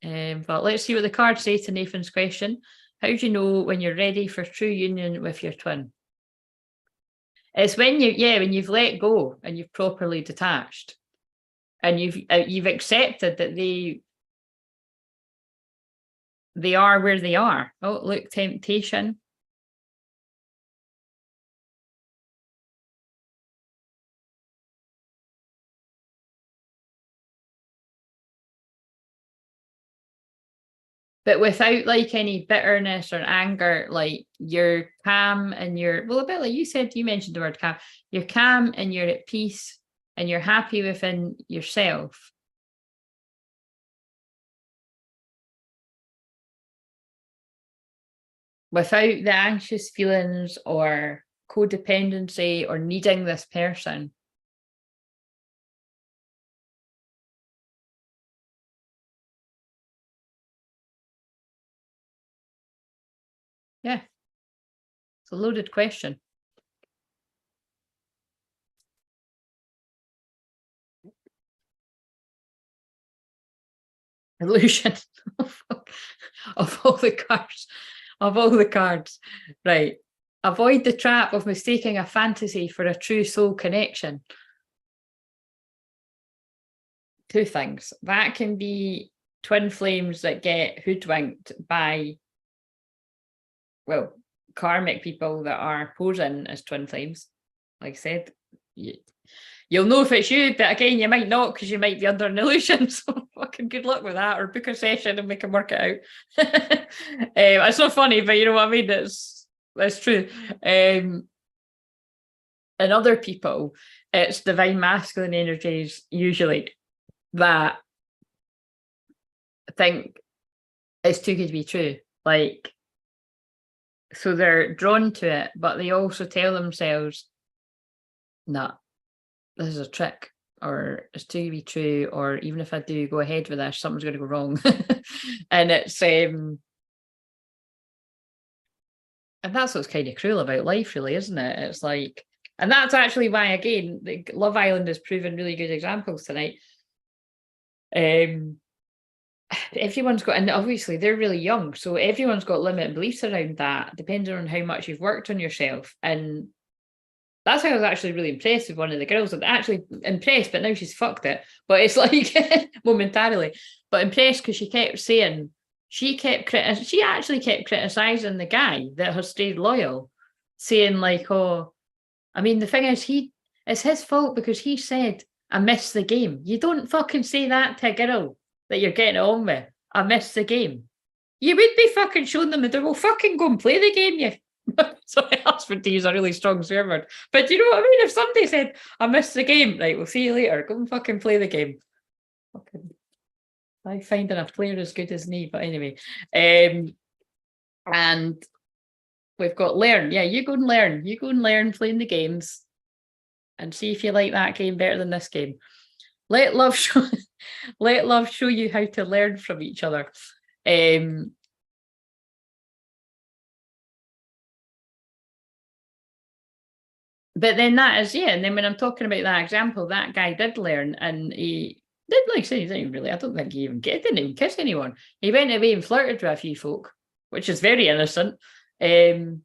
But let's see what the cards say to Nathan's question. How do you know when you're ready for true union with your twin? It's when when you've let go and you've properly detached, and you've accepted that they are where they are. Oh, look, temptation. But without like any bitterness or anger, like you're calm and a bit like you said, you mentioned the word calm. You're calm and you're at peace and you're happy within yourself. Without the anxious feelings or codependency or needing this person. Yeah. It's a loaded question. Illusion of all the cards. Of all the cards. Right. Avoid the trap of mistaking a fantasy for a true soul connection. Two things. That can be twin flames that get hoodwinked by, well, karmic people that are posing as twin flames. Like I said, you'll know if it's you, but again, you might not, because you might be under an illusion. So fucking good luck with that, or book a session and we can work it out. It's not funny, but you know what I mean? That's true. And other people, it's divine masculine energies usually that think it's too good to be true. Like, so they're drawn to it, but they also tell themselves, nah, this is a trick, or it's too good to be true, or even if I do go ahead with this, something's going to go wrong. And it's and that's what's kind of cruel about life, really, isn't it? It's like, and that's actually why, again, the Love Island has proven really good examples tonight. Everyone's got, and obviously they're really young, so everyone's got limited beliefs around that, depending on how much you've worked on yourself. And that's why I was actually really impressed with one of the girls. Actually impressed, but now she's fucked it. But it's like momentarily, but impressed because she kept saying, she actually kept criticizing the guy that has stayed loyal, saying like, oh, I mean, the thing is, it's his fault because he said, I missed the game. You don't fucking say that to a girl that you're getting on with. I missed the game. You would be fucking showing them the door. Well, fucking go and play the game, you. Sorry, that's for to use a really strong swear word. But you know what I mean? If somebody said, I missed the game, right, we'll see you later. Go and fucking play the game. Fucking, I find a player as good as me, but anyway. And we've got learn. Yeah, you go and learn. You go and learn playing the games and see if you like that game better than this game. Let love show you how to learn from each other. But then that is, and then when I'm talking about that example, that guy did learn, and he did, like say, he didn't really, I don't think he didn't even kiss anyone. He went away and flirted with a few folk, which is very innocent. And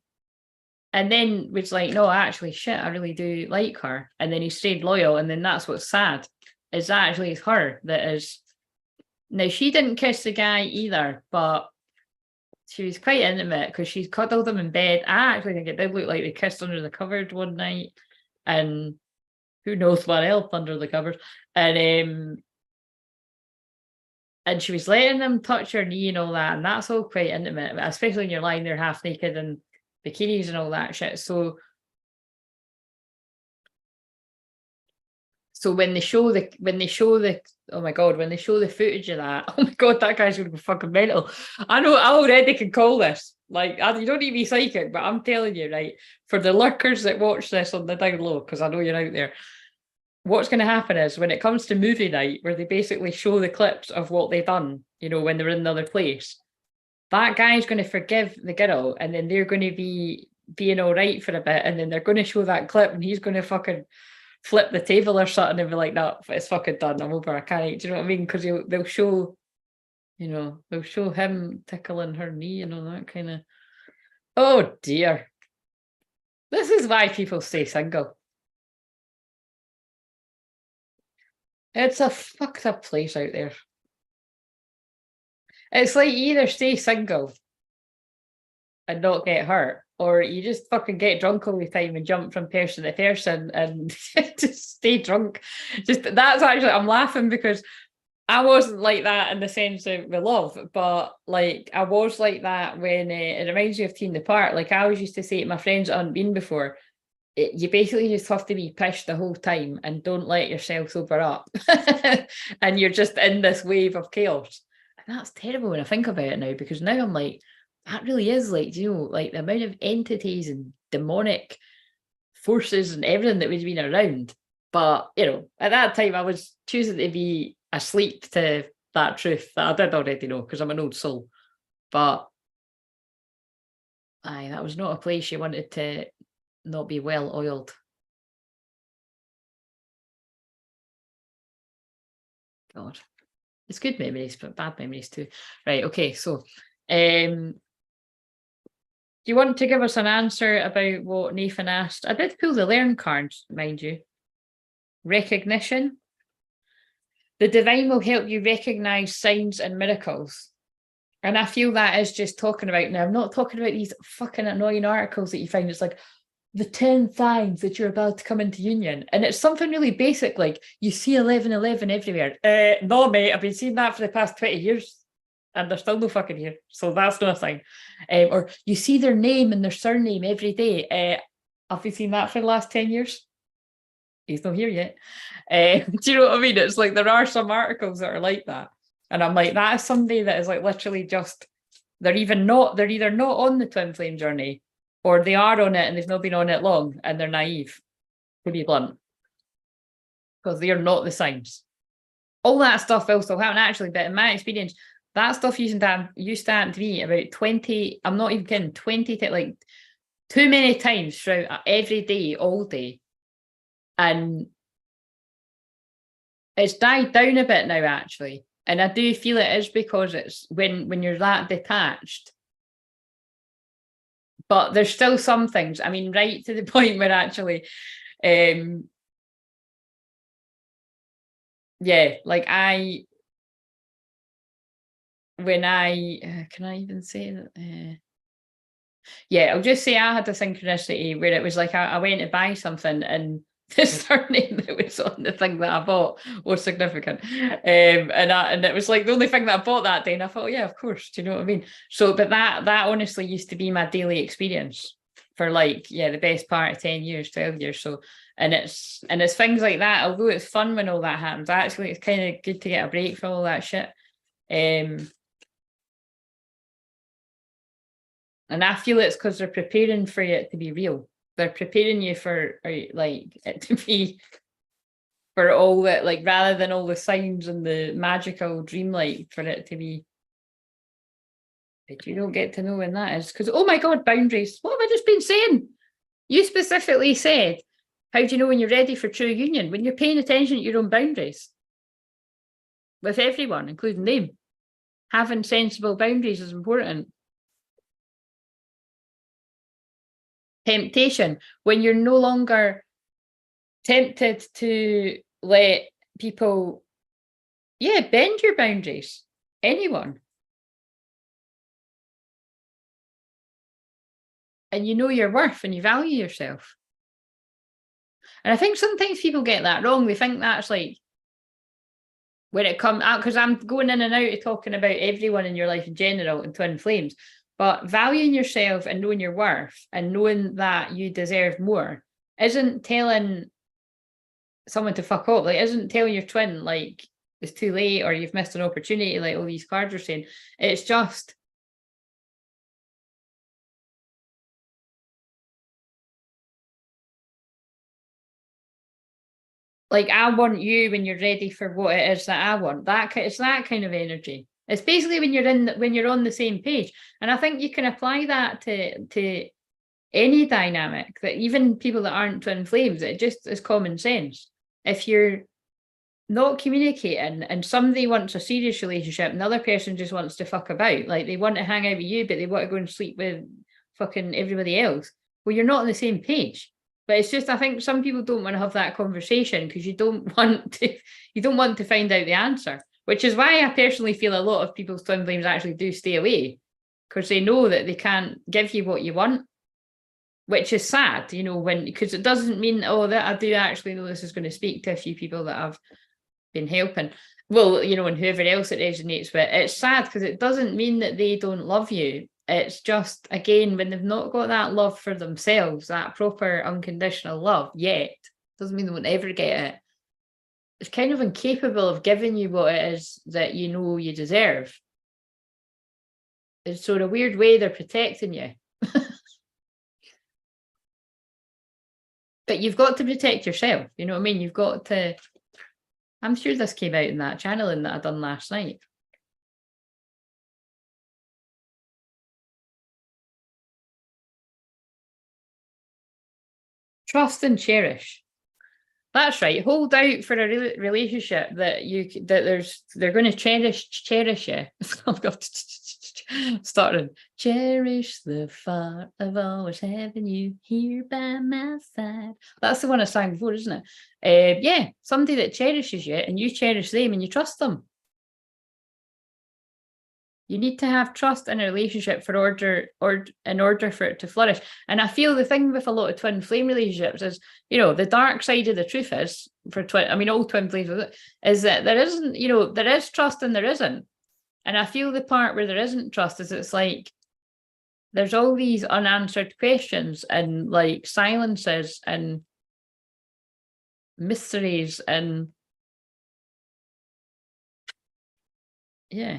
then was like, no, actually, shit, I really do like her. And then he stayed loyal, and then that's what's sad, is that actually it's her that is. Now, she didn't kiss the guy either, but she was quite intimate because she cuddled him in bed. I actually think it did look like they kissed under the covers one night, and who knows what else under the covers. And and she was letting them touch her knee and all that, and that's all quite intimate, especially when you're lying there half naked and bikinis and all that shit. So when they show the oh my god, when they show the footage of that, oh my god, that guy's gonna go fucking mental. I know I already can call this. Like, you don't need to be psychic, but I'm telling you, right, for the lurkers that watch this on the down low, because I know you're out there, what's going to happen is when it comes to movie night, where they basically show the clips of what they've done, you know, when they're in another place, that guy's going to forgive the girl, and then they're going to be being all right for a bit, and then they're going to show that clip, and he's going to fucking flip the table or something and be like, no, it's fucking done, I'm over, I can't. Do you know what I mean? Because they'll show, you know, they'll show him tickling her knee and all that kind of. Oh dear. This is why people stay single. It's a fucked up place out there. It's like you either stay single and not get hurt, or you just fucking get drunk all the time and jump from person to person and just stay drunk. Just that's actually, I'm laughing because I wasn't like that in the sense of the love, but like I was like that when it reminds me of Teen the Park. Like I always used to say to my friends that hadn't been before, you basically just have to be pissed the whole time and don't let yourself sober up. And you're just in this wave of chaos. And that's terrible when I think about it now, because now I'm like, that really is like, you know, like the amount of entities and demonic forces and everything that was been around. But, you know, at that time I was choosing to be asleep to that truth that I did already know, because I'm an old soul. But aye, that was not a place you wanted to not be well oiled. God, it's good memories, but bad memories too. Right, okay, so do you want to give us an answer about what Nathan asked? I did pull the learn cards, mind you. Recognition. The divine will help you recognize signs and miracles. And I feel that is just talking about, now I'm not talking about these fucking annoying articles that you find. It's like the 10 signs that you're about to come into union. And it's something really basic, like you see 1111 everywhere. No, mate, I've been seeing that for the past 20 years and they're still no fucking here. So that's not a sign. Or you see their name and their surname every day. Have you seen that for the last 10 years? He's not here yet. Do you know what I mean? It's like there are some articles that are like that. And I'm like, that is somebody that is like literally just, they're either not on the twin flame journey, or they are on it and they've not been on it long and they're naive, to be blunt. Because they're not the signs. All that stuff will still happen actually, but in my experience, that stuff used to happen to me about 20, I'm not even kidding, 20 to like too many times throughout every day, all day. And it's died down a bit now, actually. And I do feel it is because it's when you're that detached. But there's still some things, I mean, right to the point where actually, yeah, like can I even say that? Yeah, I'll just say I had a synchronicity where it was like I went to buy something and the surname that was on the thing that I bought was significant. And it was like the only thing that I bought that day. And I thought, oh, yeah, of course. Do you know what I mean? So, but that honestly used to be my daily experience for like, yeah, the best part of 10 years, 12 years. So, and it's things like that. Although it's fun when all that happens, actually, it's kind of good to get a break from all that shit. And I feel it's because they're preparing for it to be real. They're preparing you for like it to be for all that, like rather than all the signs and the magical dreamlike, for it to be. But you don't get to know when that is, because oh my god, boundaries. What have I just been saying? You specifically said, how do you know when you're ready for true union? When you're paying attention to your own boundaries with everyone, including them. Having sensible boundaries is important. Temptation, when you're no longer tempted to let people, bend your boundaries. Anyone. And you know your worth and you value yourself. And I think sometimes people get that wrong. They think that's like, when it comes out, because I'm going in and out of talking about everyone in your life in general and twin flames, but valuing yourself and knowing your worth and knowing that you deserve more isn't telling someone to fuck up. Like, isn't telling your twin like it's too late or you've missed an opportunity, like all these cards are saying. It's just like, I want you when you're ready for what it is that I want. It's that kind of energy. It's basically when you're on the same page. And I think you can apply that to any dynamic, that even people that aren't twin flames, it just is common sense. If you're not communicating and somebody wants a serious relationship and the other person just wants to fuck about, like they want to hang out with you, but they want to go and sleep with fucking everybody else, well, you're not on the same page. But it's just, I think some people don't want to have that conversation because you don't want to find out the answer, which is why I personally feel a lot of people's twin flames actually do stay away, because they know that they can't give you what you want, which is sad, you know, because it doesn't mean, oh, that I do actually know this is going to speak to a few people that I've been helping. Well, you know, and whoever else it resonates with. It's sad because it doesn't mean that they don't love you. It's just, again, when they've not got that love for themselves, that proper unconditional love yet, doesn't mean they won't ever get it. It's kind of incapable of giving you what it is that you know you deserve. And so in a weird way, they're protecting you. But you've got to protect yourself. You know what I mean? You've got to. I'm sure this came out in that channeling that I done last night. Trust and cherish. That's right. Hold out for a relationship that they're going to cherish you. Starting, cherish the thought of always having you here by my side. That's the one I sang before, isn't it? Yeah, somebody that cherishes you and you cherish them and you trust them. You need to have trust in a relationship in order for it to flourish. And I feel the thing with a lot of twin flame relationships is, you know, the dark side of the truth is for twin. I mean, all twin flames is that there isn't, you know, there is trust and there isn't. And I feel the part where there isn't trust is it's like there's all these unanswered questions and like silences and mysteries and yeah.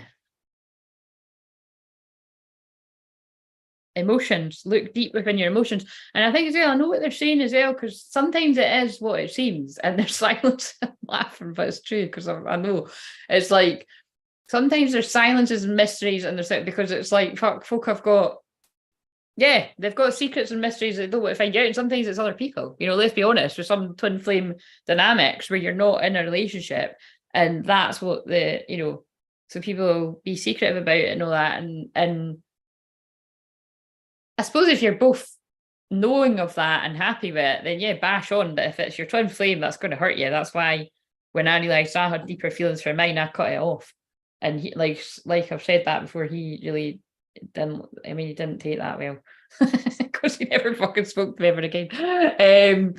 Emotions, look deep within your emotions. And I think as well, I know what they're saying as well, because sometimes it is what it seems and there's silence. I'm laughing, but it's true because I know it's like sometimes there's silences and mysteries and there's because it's like folk have got they've got secrets and mysteries they don't want to find out, and sometimes it's other people, you know. Let's be honest, with some twin flame dynamics where you're not in a relationship and that's what the, you know, so people will be secretive about it and all that, and I suppose if you're both knowing of that and happy with it, then yeah, bash on. But if it's your twin flame, that's going to hurt you. That's why when I realised I had deeper feelings for mine, I cut it off. And he, like I've said that before, he really didn't. I mean, he didn't take that well because he never fucking spoke to me ever again.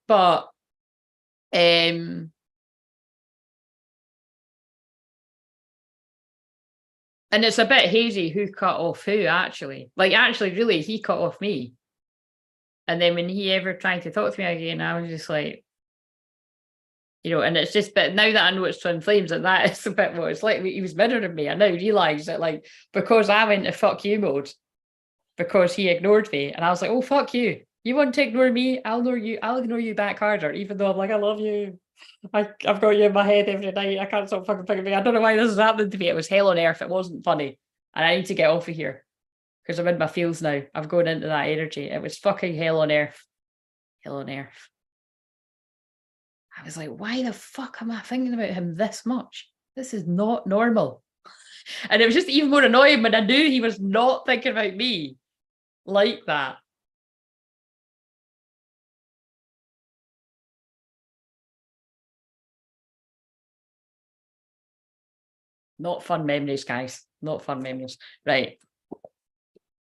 But and it's a bit hazy who cut off who, actually. Like, actually, really, he cut off me. And then when he ever tried to talk to me again, I was just like, you know, and it's just, but now that I know it's twin flames, and that is a bit what it's like. He was mirroring me. I now realise that, like, because I went to fuck you mode, because he ignored me, and I was like, oh, fuck you. You want to ignore me? I'll ignore you back harder, even though I'm like, I love you. I've got you in my head every night. I can't stop fucking thinking of me. I don't know why this is happening to me. It was hell on earth. It wasn't funny. And I need to get off of here because I'm in my feels now. I've gone into that energy. It was fucking hell on earth. Hell on earth. I was like, why the fuck am I thinking about him this much? This is not normal. And it was just even more annoying when I knew he was not thinking about me like that. Not fun memories, guys. Not fun memories. Right.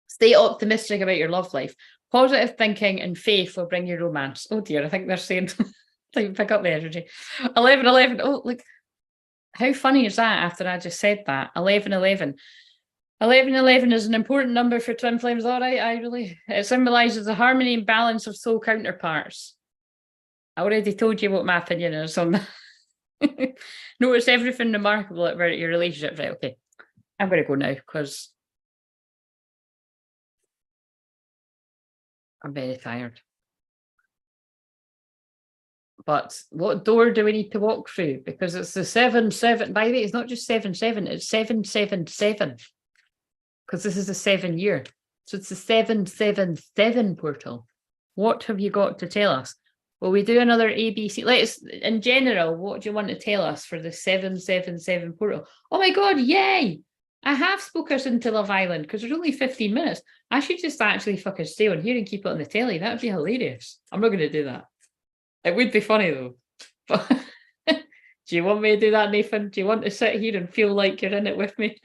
Stay optimistic about your love life. Positive thinking and faith will bring you romance. Oh dear, I think they're saying pick up the energy. 11. Oh, look. How funny is that after I just said that? 1111. 1111 is an important number for twin flames. All right, it symbolises the harmony and balance of soul counterparts. I already told you what my opinion is on that. Notice everything remarkable about your relationship. Right, okay. I'm going to go now because I'm very tired. But what door do we need to walk through? Because it's the 7-7. By the way, it's not just 7-7, it's 777. Because this is the 7 year. So it's the 777 portal. What have you got to tell us? Will we do another ABC? Let's, in general, what do you want to tell us for the 777 portal? Oh my God, yay! I have spoke us into Love Island because there's only 15 minutes. I should just actually fucking stay on here and keep it on the telly. That would be hilarious. I'm not going to do that. It would be funny though. But do you want me to do that, Nathan? Do you want to sit here and feel like you're in it with me?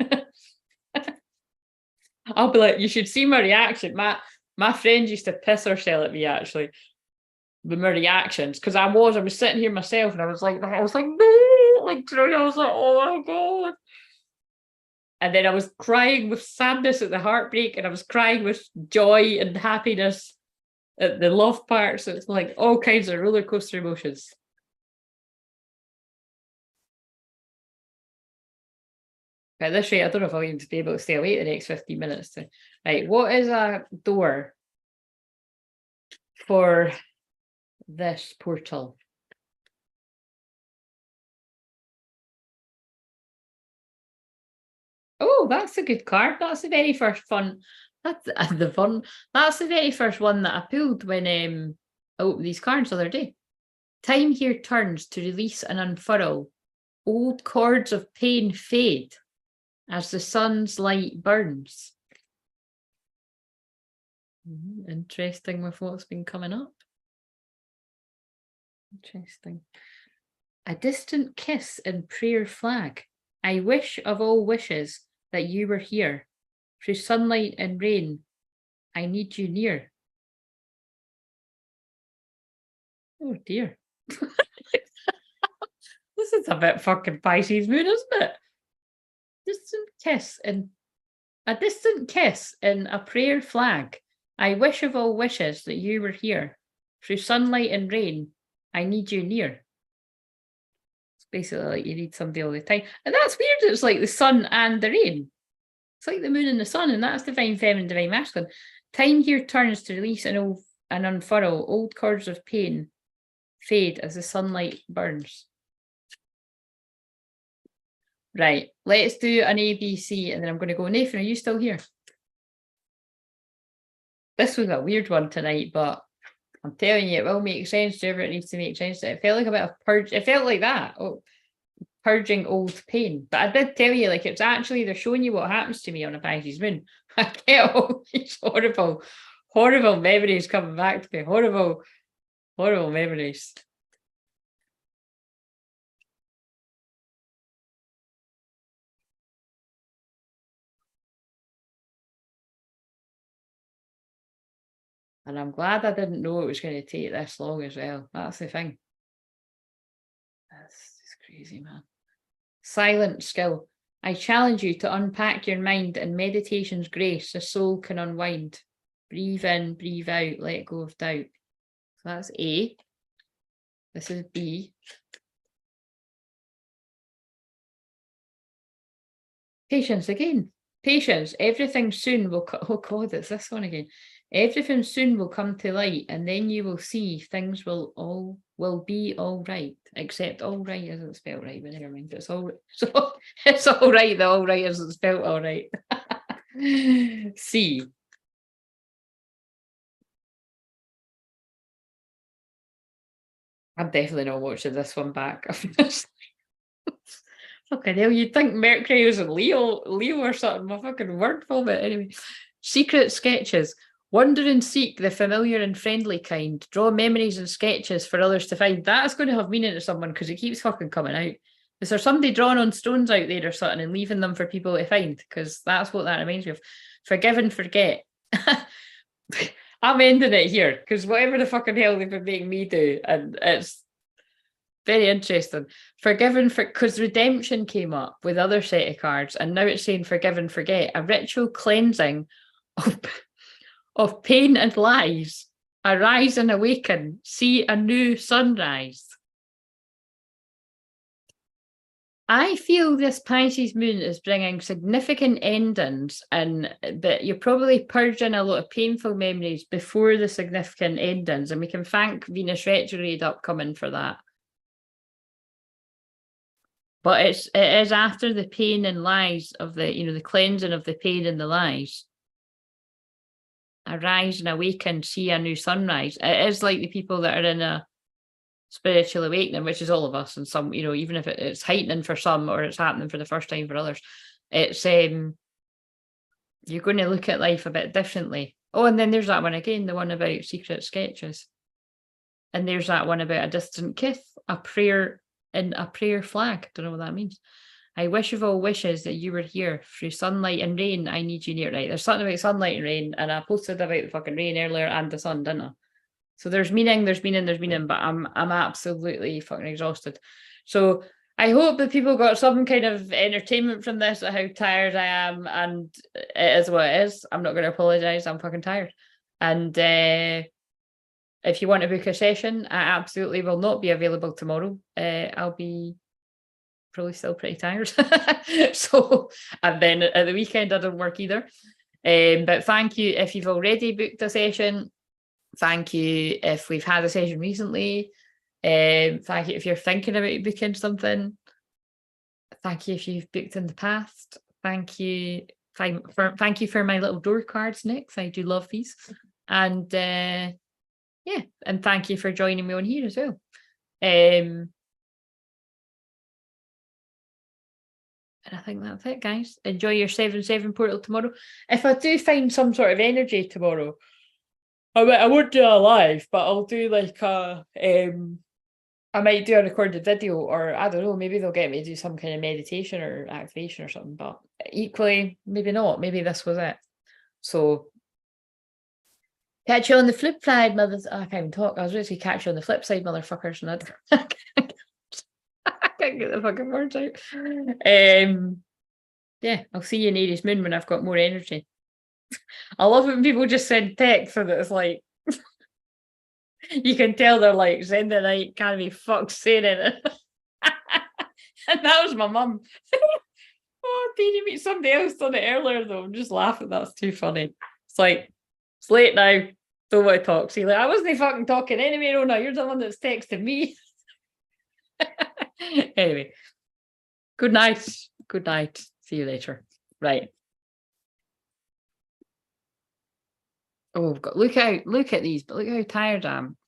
I'll be like, you should see my reaction. My friend used to piss herself at me actually with my reactions because I was sitting here myself and I was like, no, I was like, oh my God. And then I was crying with sadness at the heartbreak and I was crying with joy and happiness at the love part. So it's like all kinds of roller coaster emotions. At this rate, I don't know if I'll even be able to stay awake the next 15 minutes. Right, what is a door for this portal? Oh, that's a good card. That's the very first fun. That's the fun. That's the very first one that I pulled when I opened these cards the other day. Time here turns to release and unfurl. Old cords of pain fade as the sun's light burns. Interesting with what's been coming up. Interesting. A distant kiss and prayer flag. I wish of all wishes that you were here. Through sunlight and rain, I need you near. Oh dear. This is a bit fucking Pisces moon, isn't it? Distant kiss and a distant kiss and a prayer flag. I wish of all wishes that you were here. Through sunlight and rain, I need you near. It's basically like you need somebody all the time. And that's weird. It's like the sun and the rain. It's like the moon and the sun, and that's divine feminine, divine masculine. Time here turns to release and unfurl. Old cords of pain fade as the sunlight burns. Right, let's do an ABC, and then I'm going to go, Nathan, are you still here? This was a weird one tonight, but I'm telling you, it will make sense to whoever it needs to make sense to. It felt like a bit of purge. It felt like that. Oh, purging old pain. But I did tell you, like, it's actually, they're showing you what happens to me on a Pisces moon. I get all these horrible, horrible memories coming back to me. Horrible, horrible memories. And I'm glad I didn't know it was going to take this long as well. That's the thing. That's just crazy, man. Silent skill. I challenge you to unpack your mind in meditation's grace. The soul can unwind. Breathe in, breathe out, let go of doubt. So that's A. This is B. Patience again. Patience. Everything soon will come. Oh God, it's this one again. Everything soon will come to light, and then you will see things will be all right. Except all right isn't spelled right, but never mind. It's all so it's all right. The all right isn't spelled all right. C. I'm definitely not watching this one back. Fucking hell, you'd think Mercury was in Leo or something. My fucking word vomit. Anyway, secret sketches. Wander and seek the familiar and friendly kind. Draw memories and sketches for others to find. That's going to have meaning to someone because it keeps fucking coming out. Is there somebody drawing on stones out there or something and leaving them for people to find? Because that's what that reminds me of. Forgive and forget. I'm ending it here because whatever the fucking hell they've been making me do, and it's Very interesting. Forgiven for, because redemption came up with other set of cards, and now it's saying forgive and forget. A ritual cleansing of, of pain and lies. Arise and awaken. See a new sunrise. I feel this Pisces moon is bringing significant endings, and that you're probably purging a lot of painful memories before the significant endings, and we can thank Venus retrograde upcoming for that. But it is after the pain and lies of the, the cleansing of the pain and the lies. Arise and awaken, see a new sunrise. It is like the people that are in a spiritual awakening, which is all of us, and some, even if it's heightening for some or it's happening for the first time for others, it's you're going to look at life a bit differently. Oh, and then there's that one again, the one about secret sketches, and there's that one about a distant kith, a prayer in a prayer flag. Don't know what that means. I wish of all wishes that you were here. Through sunlight and rain, I need you near. Right, there's something about sunlight and rain, and I posted about the fucking rain earlier and the sun, didn't I? So there's meaning, but I'm absolutely fucking exhausted. So I hope that people got some kind of entertainment from this, at how tired I am, and it is what it is. I'm not going to apologize. I'm fucking tired. And if you want to book a session, I absolutely will not be available tomorrow. I'll be probably still pretty tired. So, and then at the weekend I don't work either. But thank you if you've already booked a session. Thank you if we've had a session recently. Thank you if you're thinking about booking something. Thank you if you've booked in the past. Thank you for my little door cards, Nick. I do love these. And yeah, and thank you for joining me on here as well. And I think that's it, guys. Enjoy your 7/7 portal tomorrow. If I do find some sort of energy tomorrow, I won't do a live, but I'll do like I might do a recorded video, or I don't know, maybe they'll get me to do some kind of meditation or activation or something, but equally, maybe not. Maybe this was it. So catch you on the flip side, mothers. Oh, I can't even talk. I was ready to catch you on the flip side, motherfuckers, and I can't get the fucking words out. Yeah, I'll see you in Aries moon when I've got more energy. I love when people just send text so that it's like you can tell they're like, send the night, can't be fucked saying it. And that was my mum. Oh, did you meet somebody else done it earlier though? I'm just laughing. That's too funny. It's like, it's late now. Don't want to talk. See, like, I wasn't fucking talking anyway, Rona. You're the one that's texting me. Anyway, good night. Good night. See you later. Right. Oh, God, look at these, but look how tired I am.